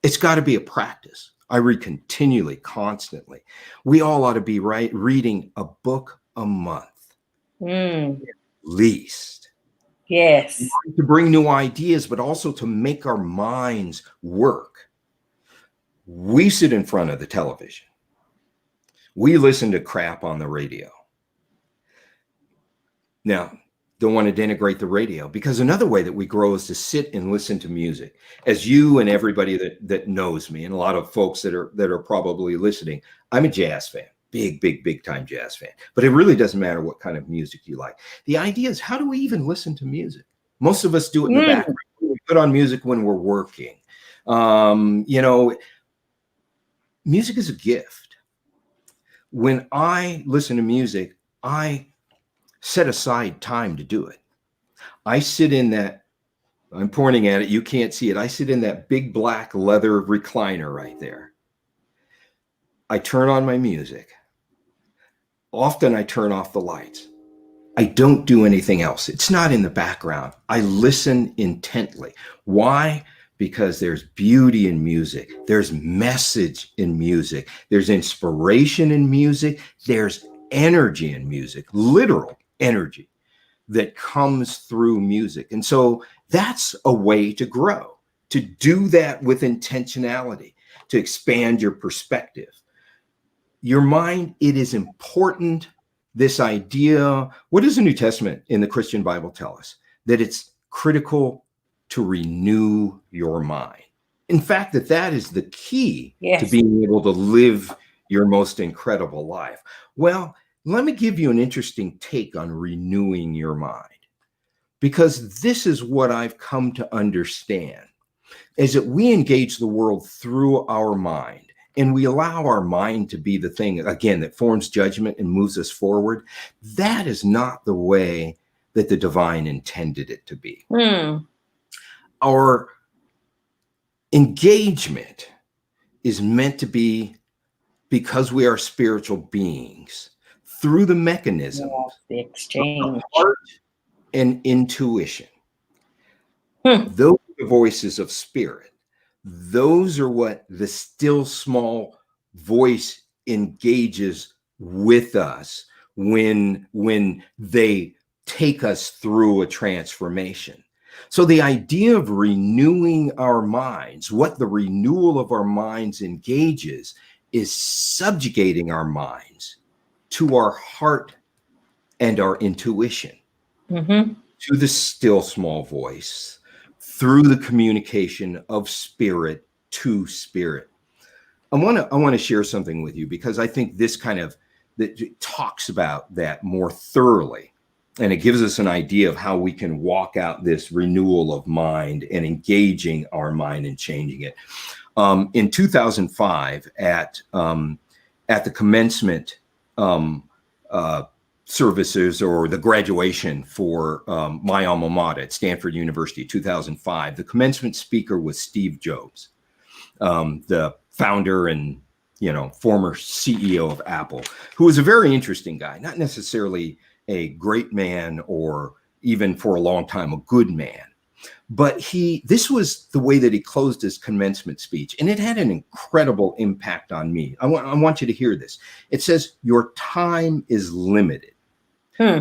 It's got to be a practice. I read continually, constantly. We all ought to be reading a book a month. At least. Yes. To bring new ideas, but also to make our minds work. We sit in front of the television. We listen to crap on the radio. Now, don't want to denigrate the radio, because another way that we grow is to sit and listen to music. As you and everybody that knows me, and a lot of folks that are probably listening, I'm a jazz fan. Big time jazz fan. But it really doesn't matter what kind of music you like. The idea is, how do we even listen to music? Most of us do it in the background. We put on music when we're working. Music is a gift. When I listen to music, I set aside time to do it. I sit in that, I'm pointing at it, you can't see it. I sit in that big black leather recliner right there. I turn on my music. Often I turn off the lights. I don't do anything else. It's not in the background. I listen intently. Why? Because there's beauty in music. There's message in music. There's inspiration in music. There's energy in music, literal energy that comes through music. And so that's a way to grow, to do that with intentionality, to expand your perspective. Your mind, it is important. This idea, what does the New Testament in the Christian Bible tell us? That it's critical to renew your mind. In fact, that is the key to being able to live your most incredible life. Well, let me give you an interesting take on renewing your mind, because this is what I've come to understand, is that we engage the world through our mind, and we allow our mind to be the thing, again, that forms judgment and moves us forward. That is not the way that the divine intended it to be. Our engagement is meant to be, because we are spiritual beings, through the mechanism the exchange, of heart and intuition. Those are the voices of spirit. Those are what the still small voice engages with us when they take us through a transformation. So the idea of renewing our minds, what the renewal of our minds engages, is subjugating our minds to our heart and our intuition, to the still small voice, through the communication of spirit to spirit. I want to share something with you, because I think this kind of that talks about that more thoroughly. And it gives us an idea of how we can walk out this renewal of mind and engaging our mind and changing it. In 2005, at the commencement services, or the graduation for my alma mater at Stanford University, 2005, the commencement speaker was Steve Jobs, the founder and former CEO of Apple, who was a very interesting guy, not necessarily a great man or even for a long time a good man. But this was the way that he closed his commencement speech, and it had an incredible impact on me. I want you to hear this. It says, "Your time is limited,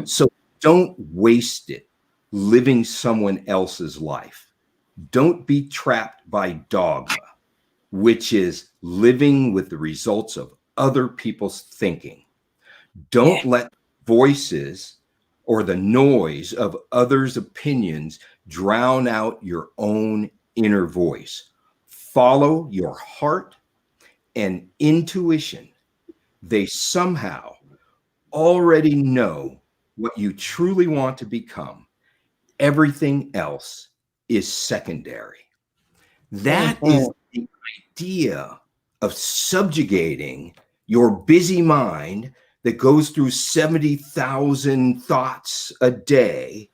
so don't waste it living someone else's life. Don't be trapped by dogma, which is living with the results of other people's thinking. Don't let voices or the noise of others' opinions drown out your own inner voice. Follow your heart and intuition. They somehow already know what you truly want to become. Everything else is secondary." That is the idea of subjugating your busy mind that goes through 70,000 thoughts a day,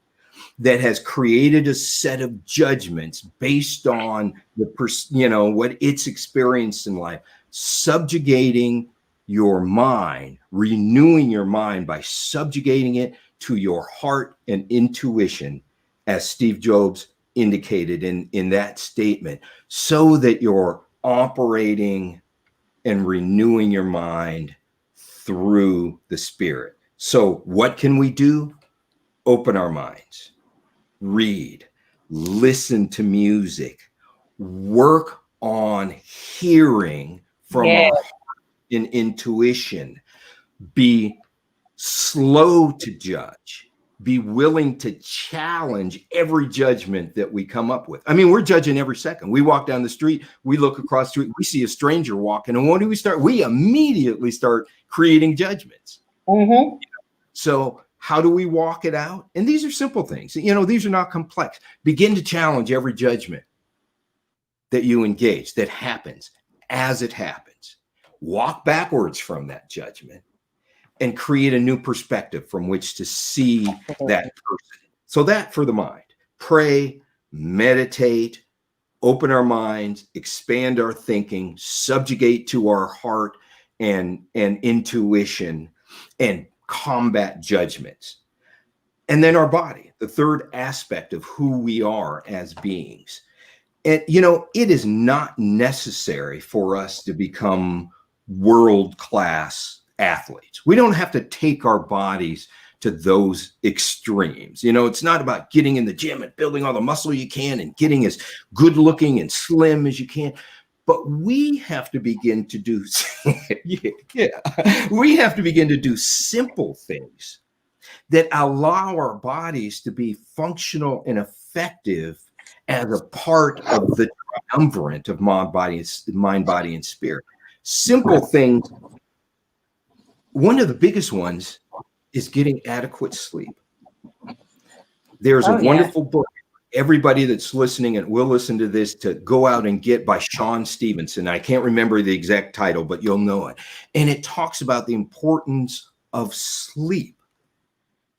that has created a set of judgments based on what it's experienced in life. Subjugating your mind, renewing your mind by subjugating it to your heart and intuition, as Steve Jobs indicated in that statement, so that you're operating and renewing your mind through the Spirit. So what can we do? Open our minds, read, listen to music, work on hearing from our heart and intuition, be slow to judge, be willing to challenge every judgment that we come up with. I mean, we're judging every second. We walk down the street, we look across the street, we see a stranger walking, and what do we start? We immediately start creating judgments. So how do we walk it out? And these are simple things. These are not complex. Begin to challenge every judgment that you engage, that happens as it happens. Walk backwards from that judgment and create a new perspective from which to see that person. So that for the mind. Pray, meditate, open our minds, expand our thinking, subjugate to our heart and intuition, and combat judgments. And then our body, the third aspect of who we are as beings. And, it is not necessary for us to become world-class athletes. We don't have to take our bodies to those extremes. It's not about getting in the gym and building all the muscle you can and getting as good looking and slim as you can. But we have to begin to do, we have to begin to do simple things that allow our bodies to be functional and effective as a part of the triumvirate of mind, body, and spirit. Simple things. One of the biggest ones is getting adequate sleep. There's a wonderful book, everybody that's listening and will listen to this, to go out and get, by Sean Stevenson. I can't remember the exact title, but you'll know it. And it talks about the importance of sleep,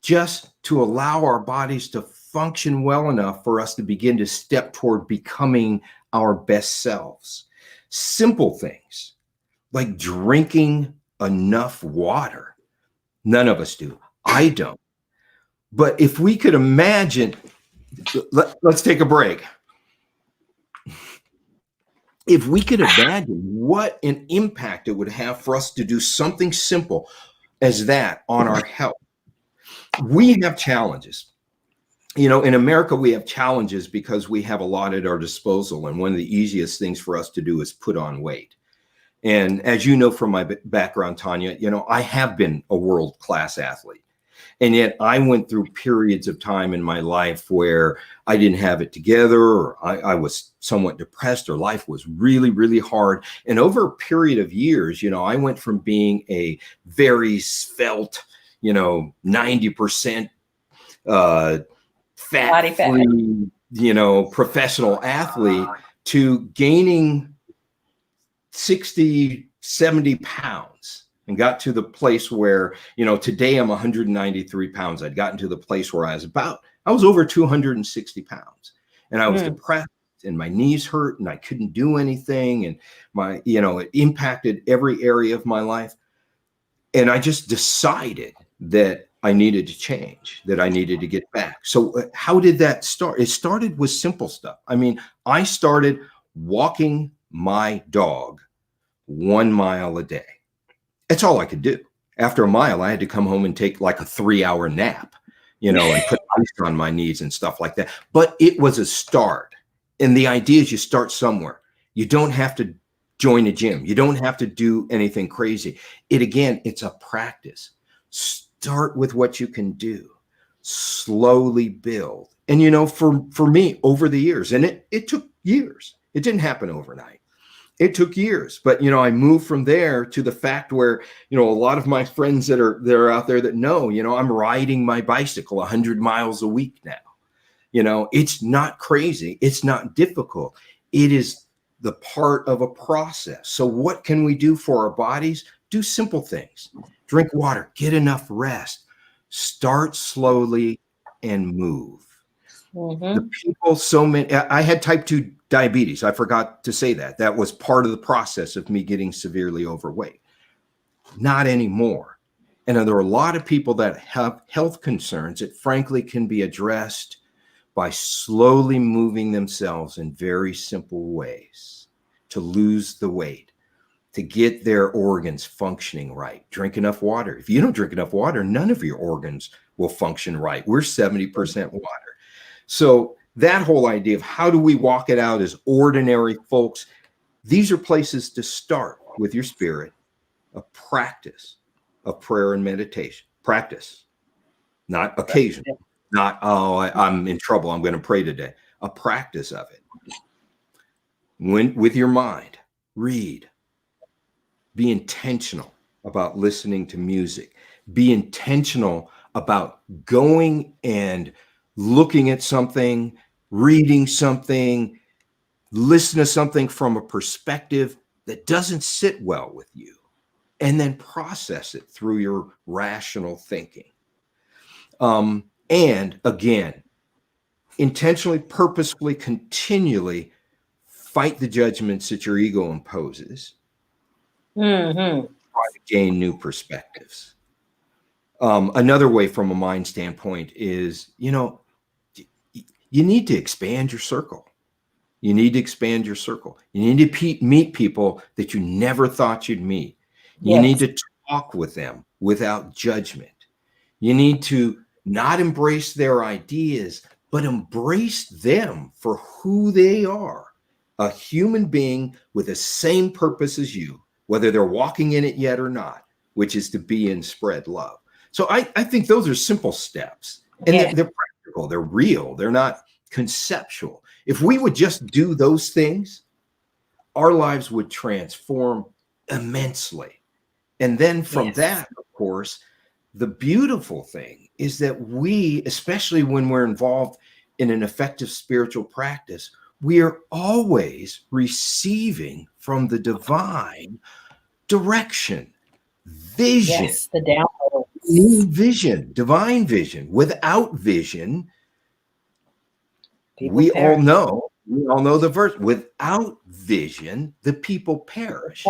just to allow our bodies to function well enough for us to begin to step toward becoming our best selves. Simple things like drinking enough water. None of us do. I don't. But if we could imagine, let's take a break. If we could imagine what an impact it would have for us to do something simple as that on our health. We have challenges. In America, we have challenges because we have a lot at our disposal. And one of the easiest things for us to do is put on weight. And as you know from my background, Tanya, I have been a world-class athlete. And yet I went through periods of time in my life where I didn't have it together, or I was somewhat depressed, or life was really, really hard. And over a period of years, I went from being a very svelte, 90% fat-free, professional athlete, to gaining 60, 70 pounds, and got to the place where, today I'm 193 pounds. I'd gotten to the place where I was over 260 pounds, and I was depressed, and my knees hurt, and I couldn't do anything. And it impacted every area of my life. And I just decided that I needed to change, that I needed to get back. So how did that start? It started with simple stuff. I mean, I started walking my dog 1 mile a day. That's all I could do. After a mile, I had to come home and take like a 3-hour nap, and put ice on my knees and stuff like that. But it was a start. And the idea is you start somewhere. You don't have to join a gym. You don't have to do anything crazy. It's a practice. Start with what you can do. Slowly build. And for me, over the years, and it took years. It didn't happen overnight. It took years. But I moved from there to the fact where, a lot of my friends that are out there that know, I'm riding my bicycle 100 miles a week now. It's not crazy. It's not difficult. It is the part of a process. So what can we do for our bodies? Do simple things. Drink water, get enough rest, start slowly, and move. The people, I had type 2 diabetes. I forgot to say that. That was part of the process of me getting severely overweight. Not anymore. And there are a lot of people that have health concerns that frankly can be addressed by slowly moving themselves in very simple ways to lose the weight, to get their organs functioning right. Drink enough water. If you don't drink enough water, none of your organs will function right. We're 70% water. So that whole idea of how do we walk it out as ordinary folks, these are places to start with your spirit, a practice of prayer and meditation. Practice, not occasional, not, I'm in trouble, I'm going to pray today. A practice of it. With your mind, read. Be intentional about listening to music. Be intentional about going and looking at something, reading something, listen to something from a perspective that doesn't sit well with you, and then process it through your rational thinking. And again, intentionally, purposefully, continually fight the judgments that your ego imposes. Try to gain new perspectives. Another way from a mind standpoint is, you need to expand your circle. You need to expand your circle. You need to meet people that you never thought you'd meet. You need to talk with them without judgment. You need to not embrace their ideas, but embrace them for who they are. A human being with the same purpose as you, whether they're walking in it yet or not, which is to be and spread love. So I think those are simple steps, and they're practical, they're real, they're not conceptual. If we would just do those things, our lives would transform immensely. And then from that, of course, the beautiful thing is that we, especially when we're involved in an effective spiritual practice, we are always receiving from the divine direction, vision, the download, vision, divine vision. Without vision, we all know the verse. Without vision, the people perish.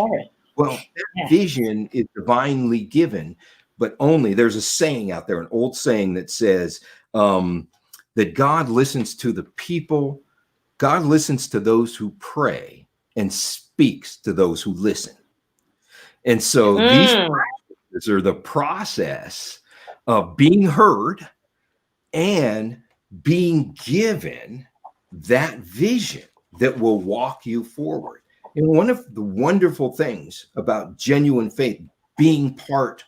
Well, that vision is divinely given, but only there's a saying out there, an old saying that says that God listens to the people. God listens to those who pray and speaks to those who listen. And so these practices are the process of being heard and being given that vision that will walk you forward. And one of the wonderful things about genuine faith, being part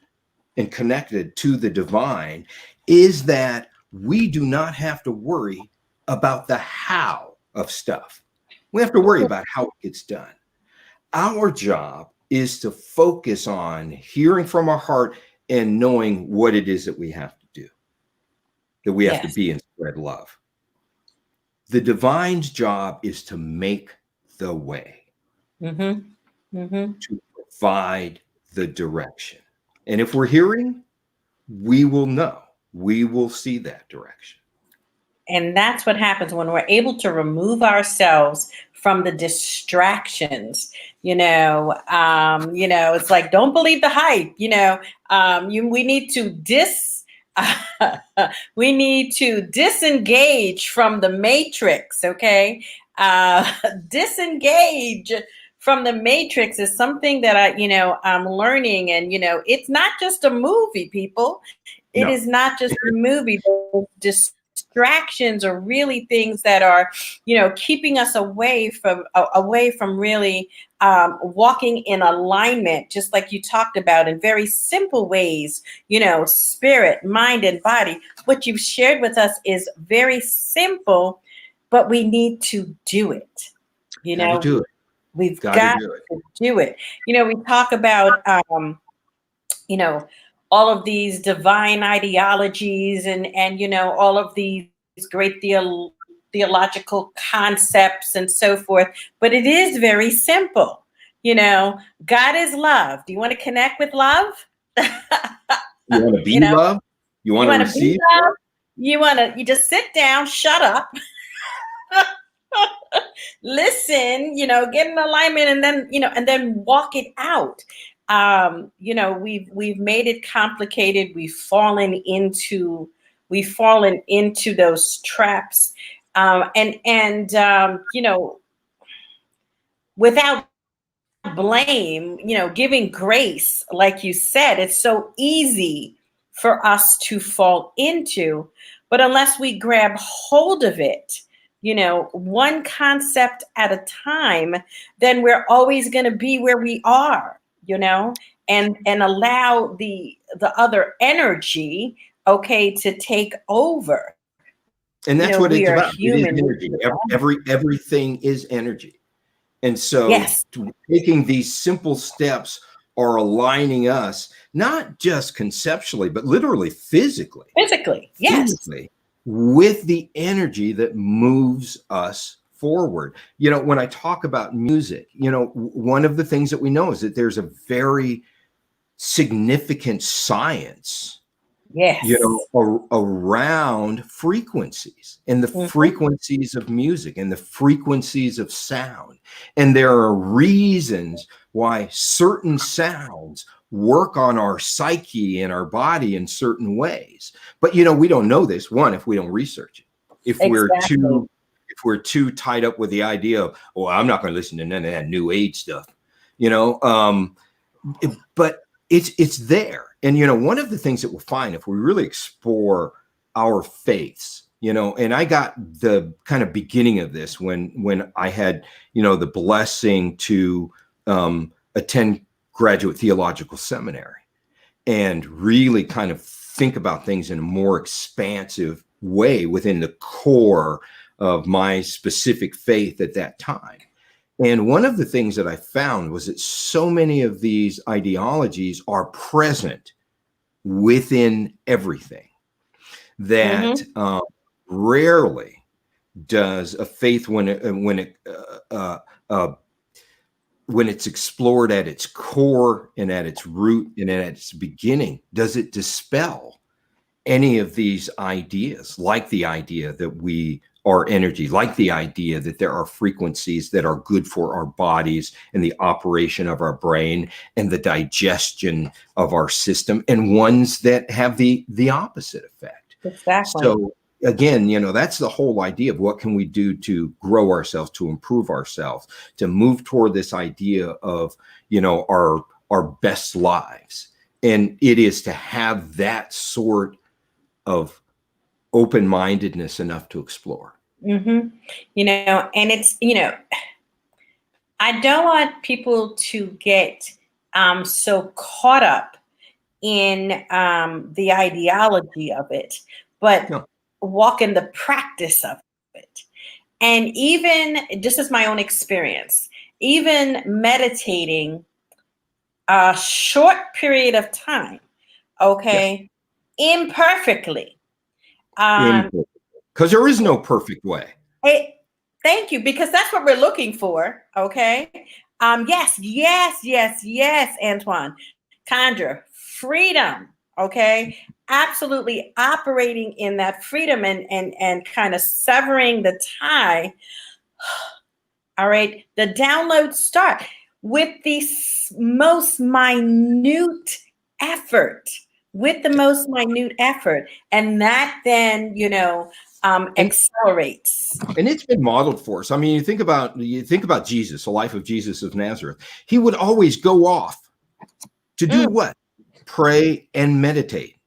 and connected to the divine is that we do not have to worry about the how of stuff. We have to worry about how it gets done. Our job is to focus on hearing from our heart and knowing what it is that we have to do, that we have to Yes. be and spread love. The divine's job is to make the way, to provide the direction. And if we're hearing, we will know, we will see that direction. And that's what happens when we're able to remove ourselves from the distractions. It's like, don't believe the hype. We need to we need to disengage from the matrix. Okay, disengage from the matrix is something that I'm learning, and it's not just a movie, people. It is not just a movie. Distractions are really things that are, keeping us away from really walking in alignment, just like you talked about, in very simple ways, spirit, mind, and body. What you've shared with us is very simple, but we need to do it. Gotta do it. We've got to do it. We talk about, all of these divine ideologies and all of these great theological concepts and so forth, but it is very simple. God is love. Do you want to connect with love? You want to be love? You want to receive love? You just sit down, shut up, listen, get in alignment, and then walk it out. We've made it complicated. We've fallen into those traps, without blame, giving grace, like you said, it's so easy for us to fall into, but unless we grab hold of it, one concept at a time, then we're always going to be where we are, and allow the other energy, to take over. And that's what it's about. It is energy. Everything is energy. And so yes, taking these simple steps are aligning us, not just conceptually, but literally physically, yes, with the energy that moves us forward. When I talk about music, one of the things that we know is that there's a very significant science, around frequencies and the frequencies of music and the frequencies of sound. And there are reasons why certain sounds work on our psyche and our body in certain ways. But, we don't know this, one, if we don't research it. If we're too tied up with the idea of, oh, I'm not going to listen to none of that new age stuff, but it's there. And, one of the things that we'll find if we really explore our faiths, and I got the kind of beginning of this when I had, the blessing to attend graduate theological seminary and really kind of think about things in a more expansive way within the core of my specific faith at that time. And one of the things that I found was that so many of these ideologies are present within everything, that rarely does a faith, when it's explored at its core and at its root and at its beginning, does it dispel any of these ideas, like the idea that we are energy, like the idea that there are frequencies that are good for our bodies and the operation of our brain and the digestion of our system, and ones that have the opposite effect. Exactly. So again, that's the whole idea of what can we do to grow ourselves, to improve ourselves, to move toward this idea of, our best lives. And it is to have that sort of open-mindedness enough to explore. And it's, I don't want people to get so caught up in the ideology of it, but No. walk in the practice of it. And even, this is my own experience, even meditating a short period of time, okay, imperfectly. Because there is no perfect way. Hey, thank you, because that's what we're looking for, okay? Yes, Antoine. Conjure, freedom, okay? Absolutely operating in that freedom and kind of severing the tie. All right, the downloads start with the most minute effort, and that then, accelerates. And it's been modeled for us. I mean, you think about Jesus, the life of Jesus of Nazareth. He would always go off to do what? Pray and meditate.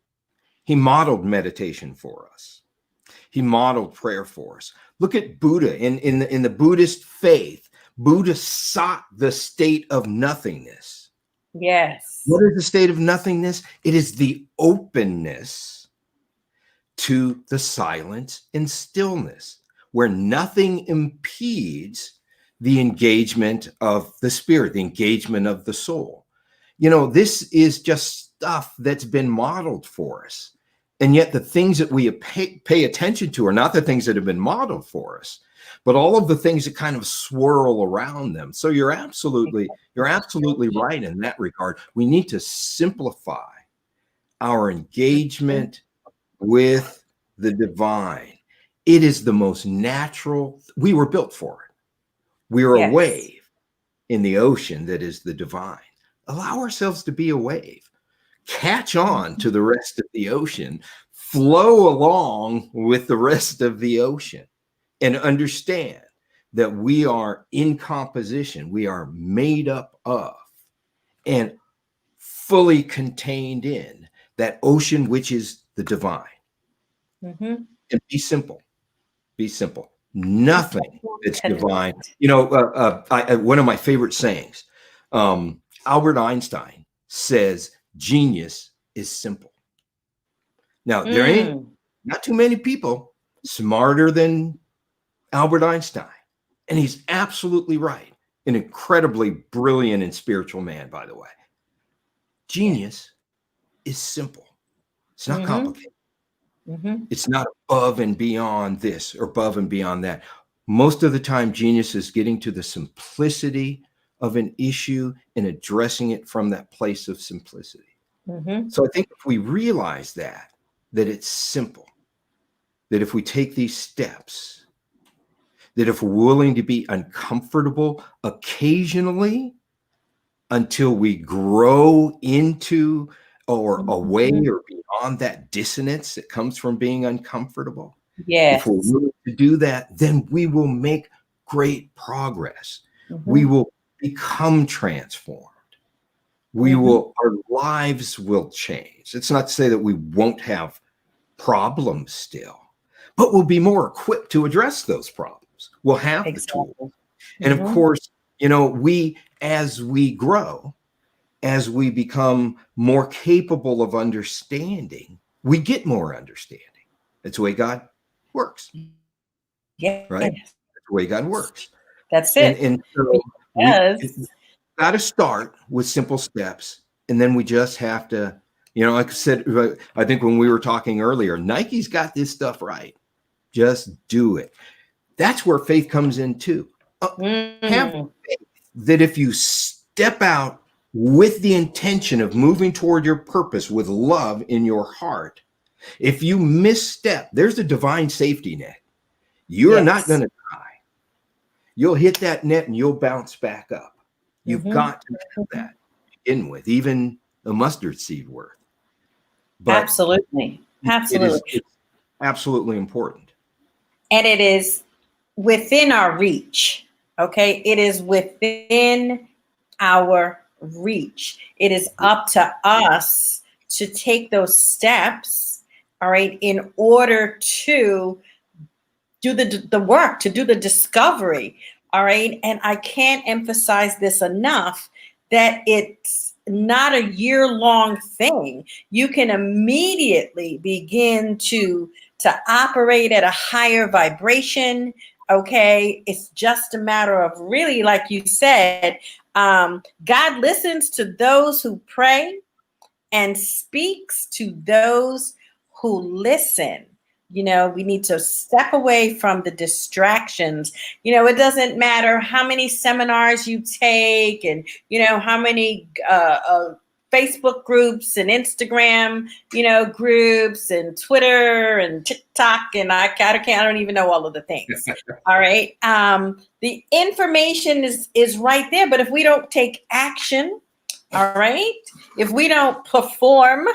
He modeled meditation for us. He modeled prayer for us. Look at Buddha. In the Buddhist faith, Buddha sought the state of nothingness. Yes. What is the state of nothingness? It is the openness to the silence and stillness, where nothing impedes the engagement of the spirit, the engagement of the soul. This is just stuff that's been modeled for us. And yet the things that we pay attention to are not the things that have been modeled for us, but all of the things that kind of swirl around them. So you're absolutely right in that regard. We need to simplify our engagement with the divine. It is the most natural. We were built for it. We are a wave in the ocean that is the divine. Allow ourselves to be a wave. Catch on to the rest of the ocean, flow along with the rest of the ocean, and understand that we are in composition. We are made up of and fully contained in that ocean, which is the divine. And be simple. Be simple. Nothing that's divine. One of my favorite sayings, Albert Einstein says, genius is simple. Now, there ain't not too many people smarter than Albert Einstein. And he's absolutely right. An incredibly brilliant and spiritual man, by the way. Genius is simple. It's not complicated. It's not above and beyond this or above and beyond that. Most of the time, genius is getting to the simplicity of an issue and addressing it from that place of simplicity. So I think if we realize that it's simple, that if we take these steps, that if we're willing to be uncomfortable occasionally until we grow into or away or beyond that dissonance that comes from being uncomfortable. If we're willing to do that, then we will make great progress. We will become transformed. Our lives will change. It's not to say that we won't have problems still, but we'll be more equipped to address those problems. We'll have the tools. And of course, as we grow, as we become more capable of understanding, we get more understanding. That's the way God works. Yeah. Right? That's the way God works. That's it. And so we got to start with simple steps. And then we just have to, like I said, I think when we were talking earlier, Nike's got this stuff right. Just do it. That's where faith comes in too. Have faith that if you step out with the intention of moving toward your purpose with love in your heart, if you misstep, there's a divine safety net. You're not going to die. You'll hit that net and you'll bounce back up. You've got to have that to begin with, even a mustard seed worth. But absolutely. It's absolutely important. And it is within our reach. Okay. It is within our reach. It is up to us to take those steps, all right, in order to do the work, to do the discovery, all right. And I can't emphasize this enough, that it's not a year-long thing. You can immediately begin to operate at a higher vibration. Okay, it's just a matter of really, like you said, God listens to those who pray and speaks to those who listen. You know, we need to step away from the distractions. You know, it doesn't matter how many seminars you take and, you know, how many Facebook groups and Instagram, you know, groups and Twitter and TikTok. And I don't even know all of the things. All right. The information is right there. But if we don't take action, all right, if we don't perform,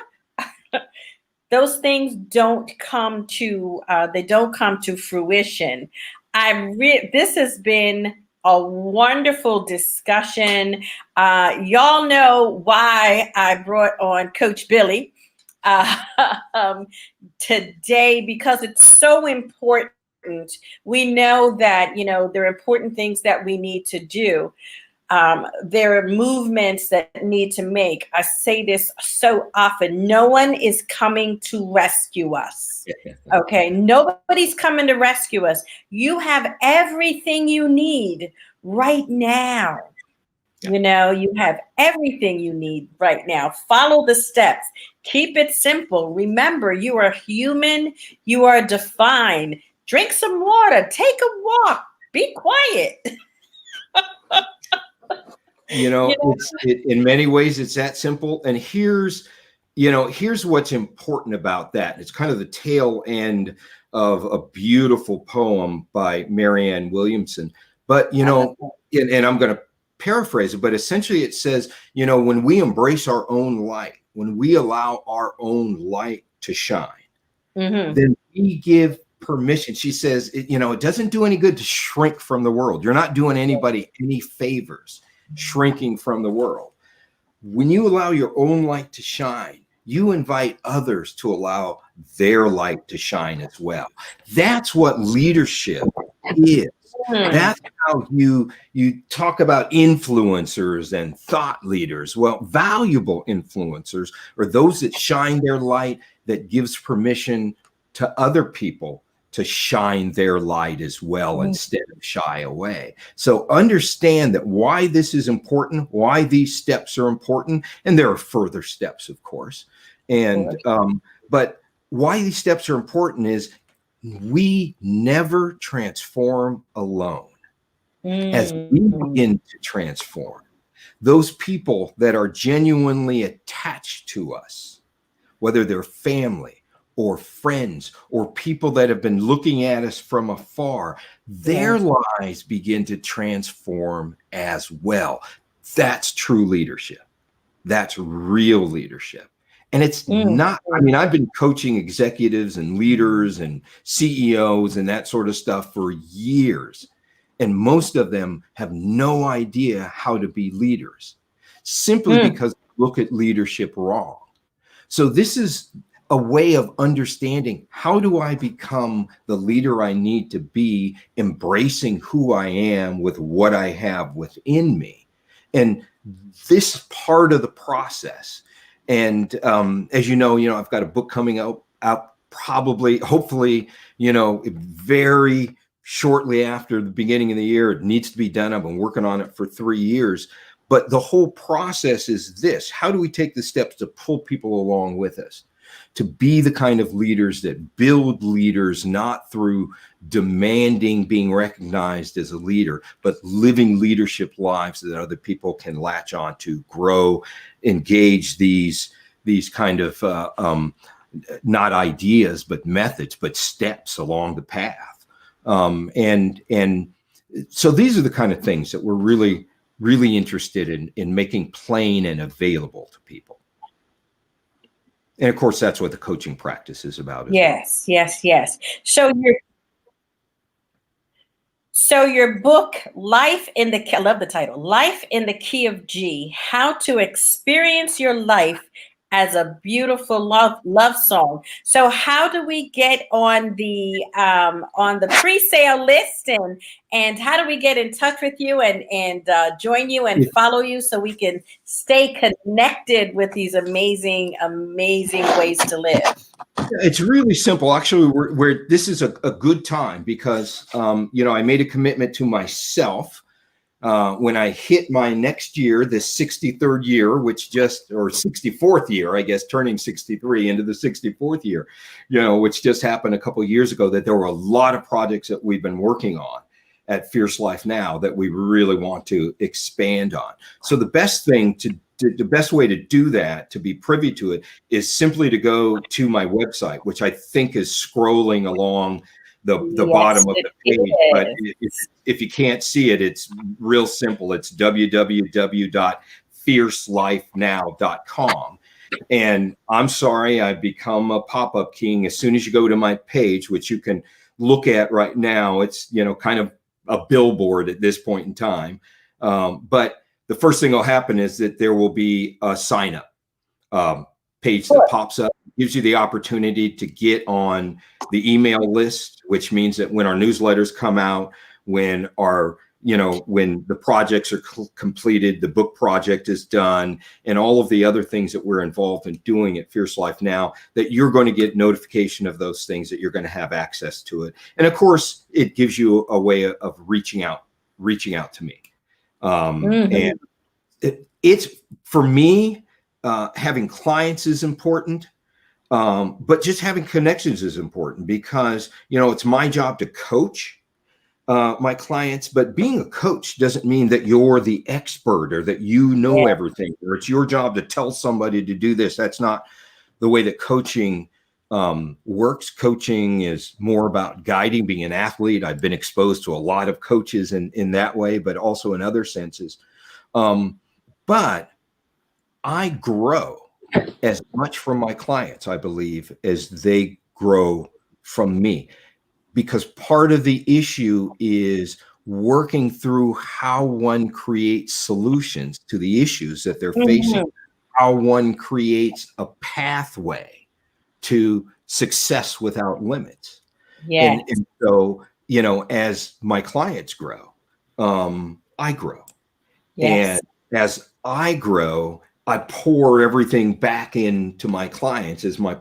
those things don't come to fruition. This has been a wonderful discussion. Y'all know why I brought on Coach Billy today, because it's so important. We know that, you know, there are important things that we need to do. There are movements that need to make. I say this so often. No one is coming to rescue us. Okay. Nobody's coming to rescue us. You have everything you need right now. You know, you have everything you need right now. Follow the steps. Keep it simple. Remember, you are human. You are defined. Drink some water. Take a walk. Be quiet. You know, in many ways, it's that simple. And here's what's important about that. It's kind of the tail end of a beautiful poem by Marianne Williamson. But, you know, and I'm going to paraphrase it, but essentially it says, you know, when we embrace our own light, when we allow our own light to shine, then we give permission. She says, you know, it doesn't do any good to shrink from the world. You're not doing anybody any favors shrinking from the world. When you allow your own light to shine, you invite others to allow their light to shine as well. That's what leadership is. That's how you talk about influencers and thought leaders. Well, valuable influencers are those that shine their light, that gives permission to other people to shine their light as well instead of shy away. So understand that why this is important, why these steps are important, and there are further steps, of course. And but why these steps are important is we never transform alone. As we begin to transform, those people that are genuinely attached to us, whether they're family or friends or people that have been looking at us from afar, their lives begin to transform as well. That's true leadership. That's real leadership. And it's not, I mean, I've been coaching executives and leaders and CEOs and that sort of stuff for years. And most of them have no idea how to be leaders, simply because they look at leadership wrong. So this is a way of understanding, how do I become the leader I need to be, embracing who I am with what I have within me. And this part of the process. And as you know, I've got a book coming out probably, hopefully, very shortly after the beginning of the year. It needs to be done. I've been working on it for 3 years. But the whole process is this: how do we take the steps to pull people along with us, to be the kind of leaders that build leaders, not through demanding being recognized as a leader, but living leadership lives that other people can latch on to, grow, engage these kind of not ideas, but methods, but steps along the path. And so these are the kind of things that we're really interested in making plain and available to people. And of course, that's what the coaching practice is about. Yes. So your book, I love the title, Life in the Key of G, How to Experience Your Life as a beautiful love song. So how do we get on the pre-sale list, and how do we get in touch with you and join you and follow you so we can stay connected with these amazing ways to live? It's really simple. Actually, this is a good time because, I made a commitment to myself when I hit my next year, this 63rd year, or 64th year, I guess, turning 63 into the 64th year, which just happened a couple of years ago, that there were a lot of projects that we've been working on at Fierce Life Now that we really want to expand on. So the best way to do that, to be privy to it, is simply to go to my website, which I think is scrolling along the bottom of the page. But if you can't see it, it's real simple. It's www.fiercelifenow.com. And I'm sorry, I've become a pop-up king. As soon as you go to my page, which you can look at right now, it's kind of a billboard at this point in time. But the first thing will happen is that there will be a sign up page that pops up, gives you the opportunity to get on the email list, which means that when our newsletters come out, when the projects are completed, the book project is done, and all of the other things that we're involved in doing at Fierce Life Now, that you're going to get notification of those things, that you're going to have access to it. And of course, it gives you a way of reaching out to me. And it's for me, having clients is important. But just having connections is important because, it's my job to coach my clients, but being a coach doesn't mean that you're the expert or that you know everything, or it's your job to tell somebody to do this. That's not the way that coaching works. Coaching is more about guiding, being an athlete. I've been exposed to a lot of coaches in that way, but also in other senses. But I grow as much from my clients, I believe, as they grow from me, because part of the issue is working through how one creates solutions to the issues that they're facing, how one creates a pathway to success without limits. And so, as my clients grow, I grow. And as I grow, I pour everything back into my clients as my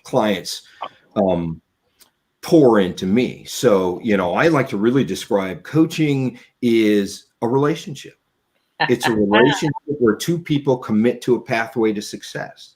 clients pour into me. So, I like to really describe coaching is a relationship. It's a relationship where two people commit to a pathway to success.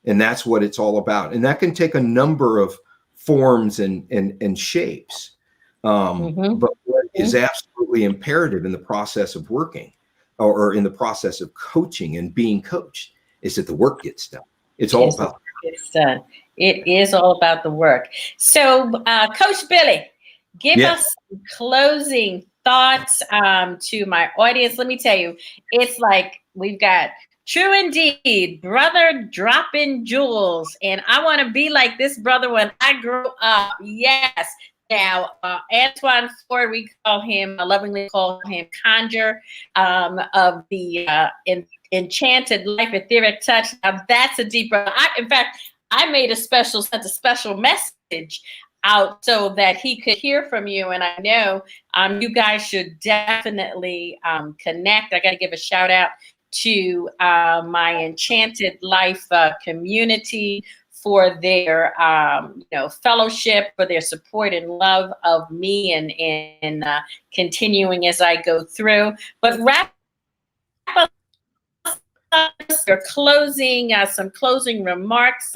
And that's what it's all about. And that can take a number of forms and shapes. But what is absolutely imperative in the process of working, or in the process of coaching and being coached, is that the work gets done. It's all about it's done. It is all about the work. So, Coach Billy, give us some closing thoughts to my audience. Let me tell you, it's like we've got true indeed, brother dropping jewels, and I want to be like this brother when I grow up. Yes. Now, Antoine Ford, we lovingly call him Conjure of the Enchanted Life, Etheric Touch. Now, that's a deeper. In fact, I made sent a special message out so that he could hear from you. And I know you guys should definitely connect. I got to give a shout out to my Enchanted Life community for their fellowship, for their support and love of me, and continuing as I go through. But wrap up your closing, some closing remarks.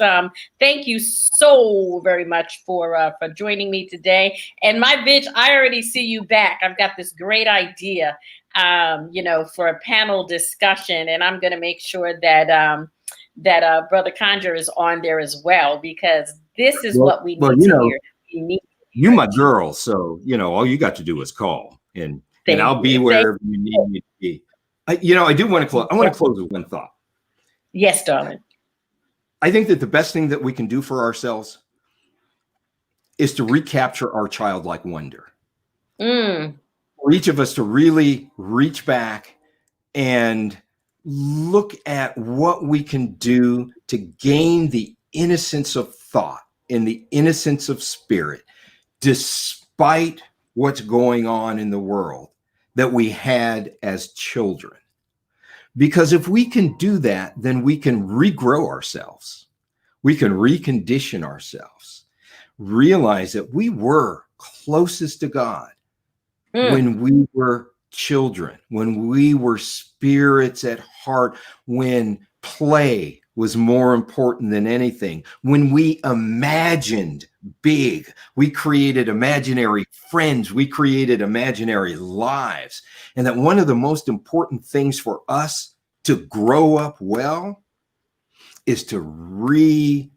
Thank you so very much for joining me today. And my bitch, I already see you back. I've got this great idea, for a panel discussion, and I'm going to make sure that Brother Conjure is on there as well, because this is what we need to hear. You my girl, so all you got to do is call, and I'll be wherever you need me to be. I do want to close. I want to close with one thought. Yes, darling. I think that the best thing that we can do for ourselves is to recapture our childlike wonder. For each of us to really reach back and look at what we can do to gain the innocence of thought and the innocence of spirit, despite what's going on in the world, that we had as children. Because if we can do that, then we can regrow ourselves. We can recondition ourselves, realize that we were closest to God when we were children, when we were spirits at heart, when play was more important than anything, when we imagined big, we created imaginary friends, we created imaginary lives. And that one of the most important things for us to grow up well is to regain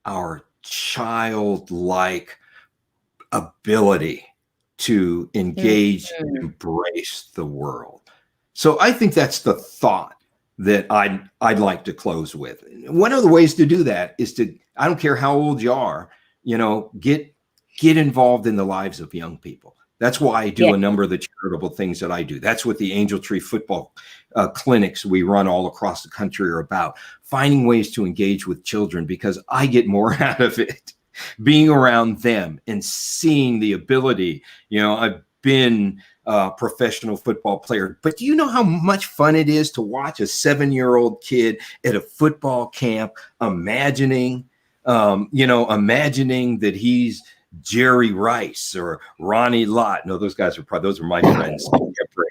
our childlike ability to engage and embrace the world. So I think that's the thought that I'd like to close with. One of the ways to do that is to, I don't care how old you are, get involved in the lives of young people. That's why I do a number of the charitable things that I do. That's what the Angel Tree football clinics we run all across the country are about, finding ways to engage with children, because I get more out of it being around them and seeing the ability. I've been a professional football player, but do you know how much fun it is to watch a 7-year-old kid at a football camp imagining that he's Jerry Rice or Ronnie Lott? No, those are my friends.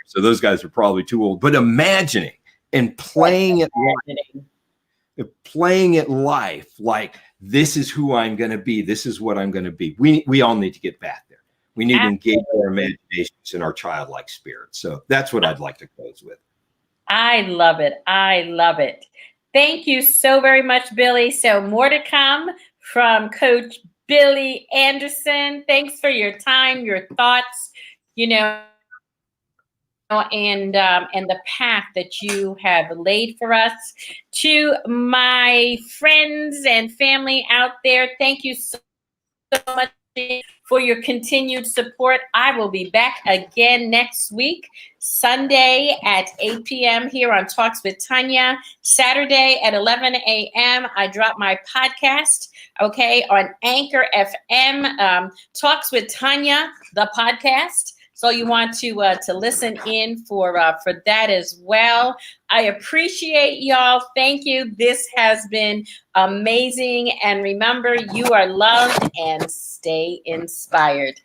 So those guys are probably too old, but imagining and playing it life like, this is who I'm going to be. This is what I'm going to be. We all need to get back there. We need to engage our imaginations and our childlike spirit. So that's what I'd like to close with. I love it. I love it. Thank you so very much, Billy. So more to come from Coach Billy Anderson. Thanks for your time, your thoughts, and the path that you have laid for us. To my friends and family out there, thank you so much for your continued support. I will be back again next week, Sunday at 8 p.m. here on Talks with Tanya. Saturday at 11 a.m. I drop my podcast, on Anchor FM, Talks with Tanya, the podcast. So you want to listen in for that as well. I appreciate y'all. Thank you. This has been amazing. And remember, you are loved, and stay inspired.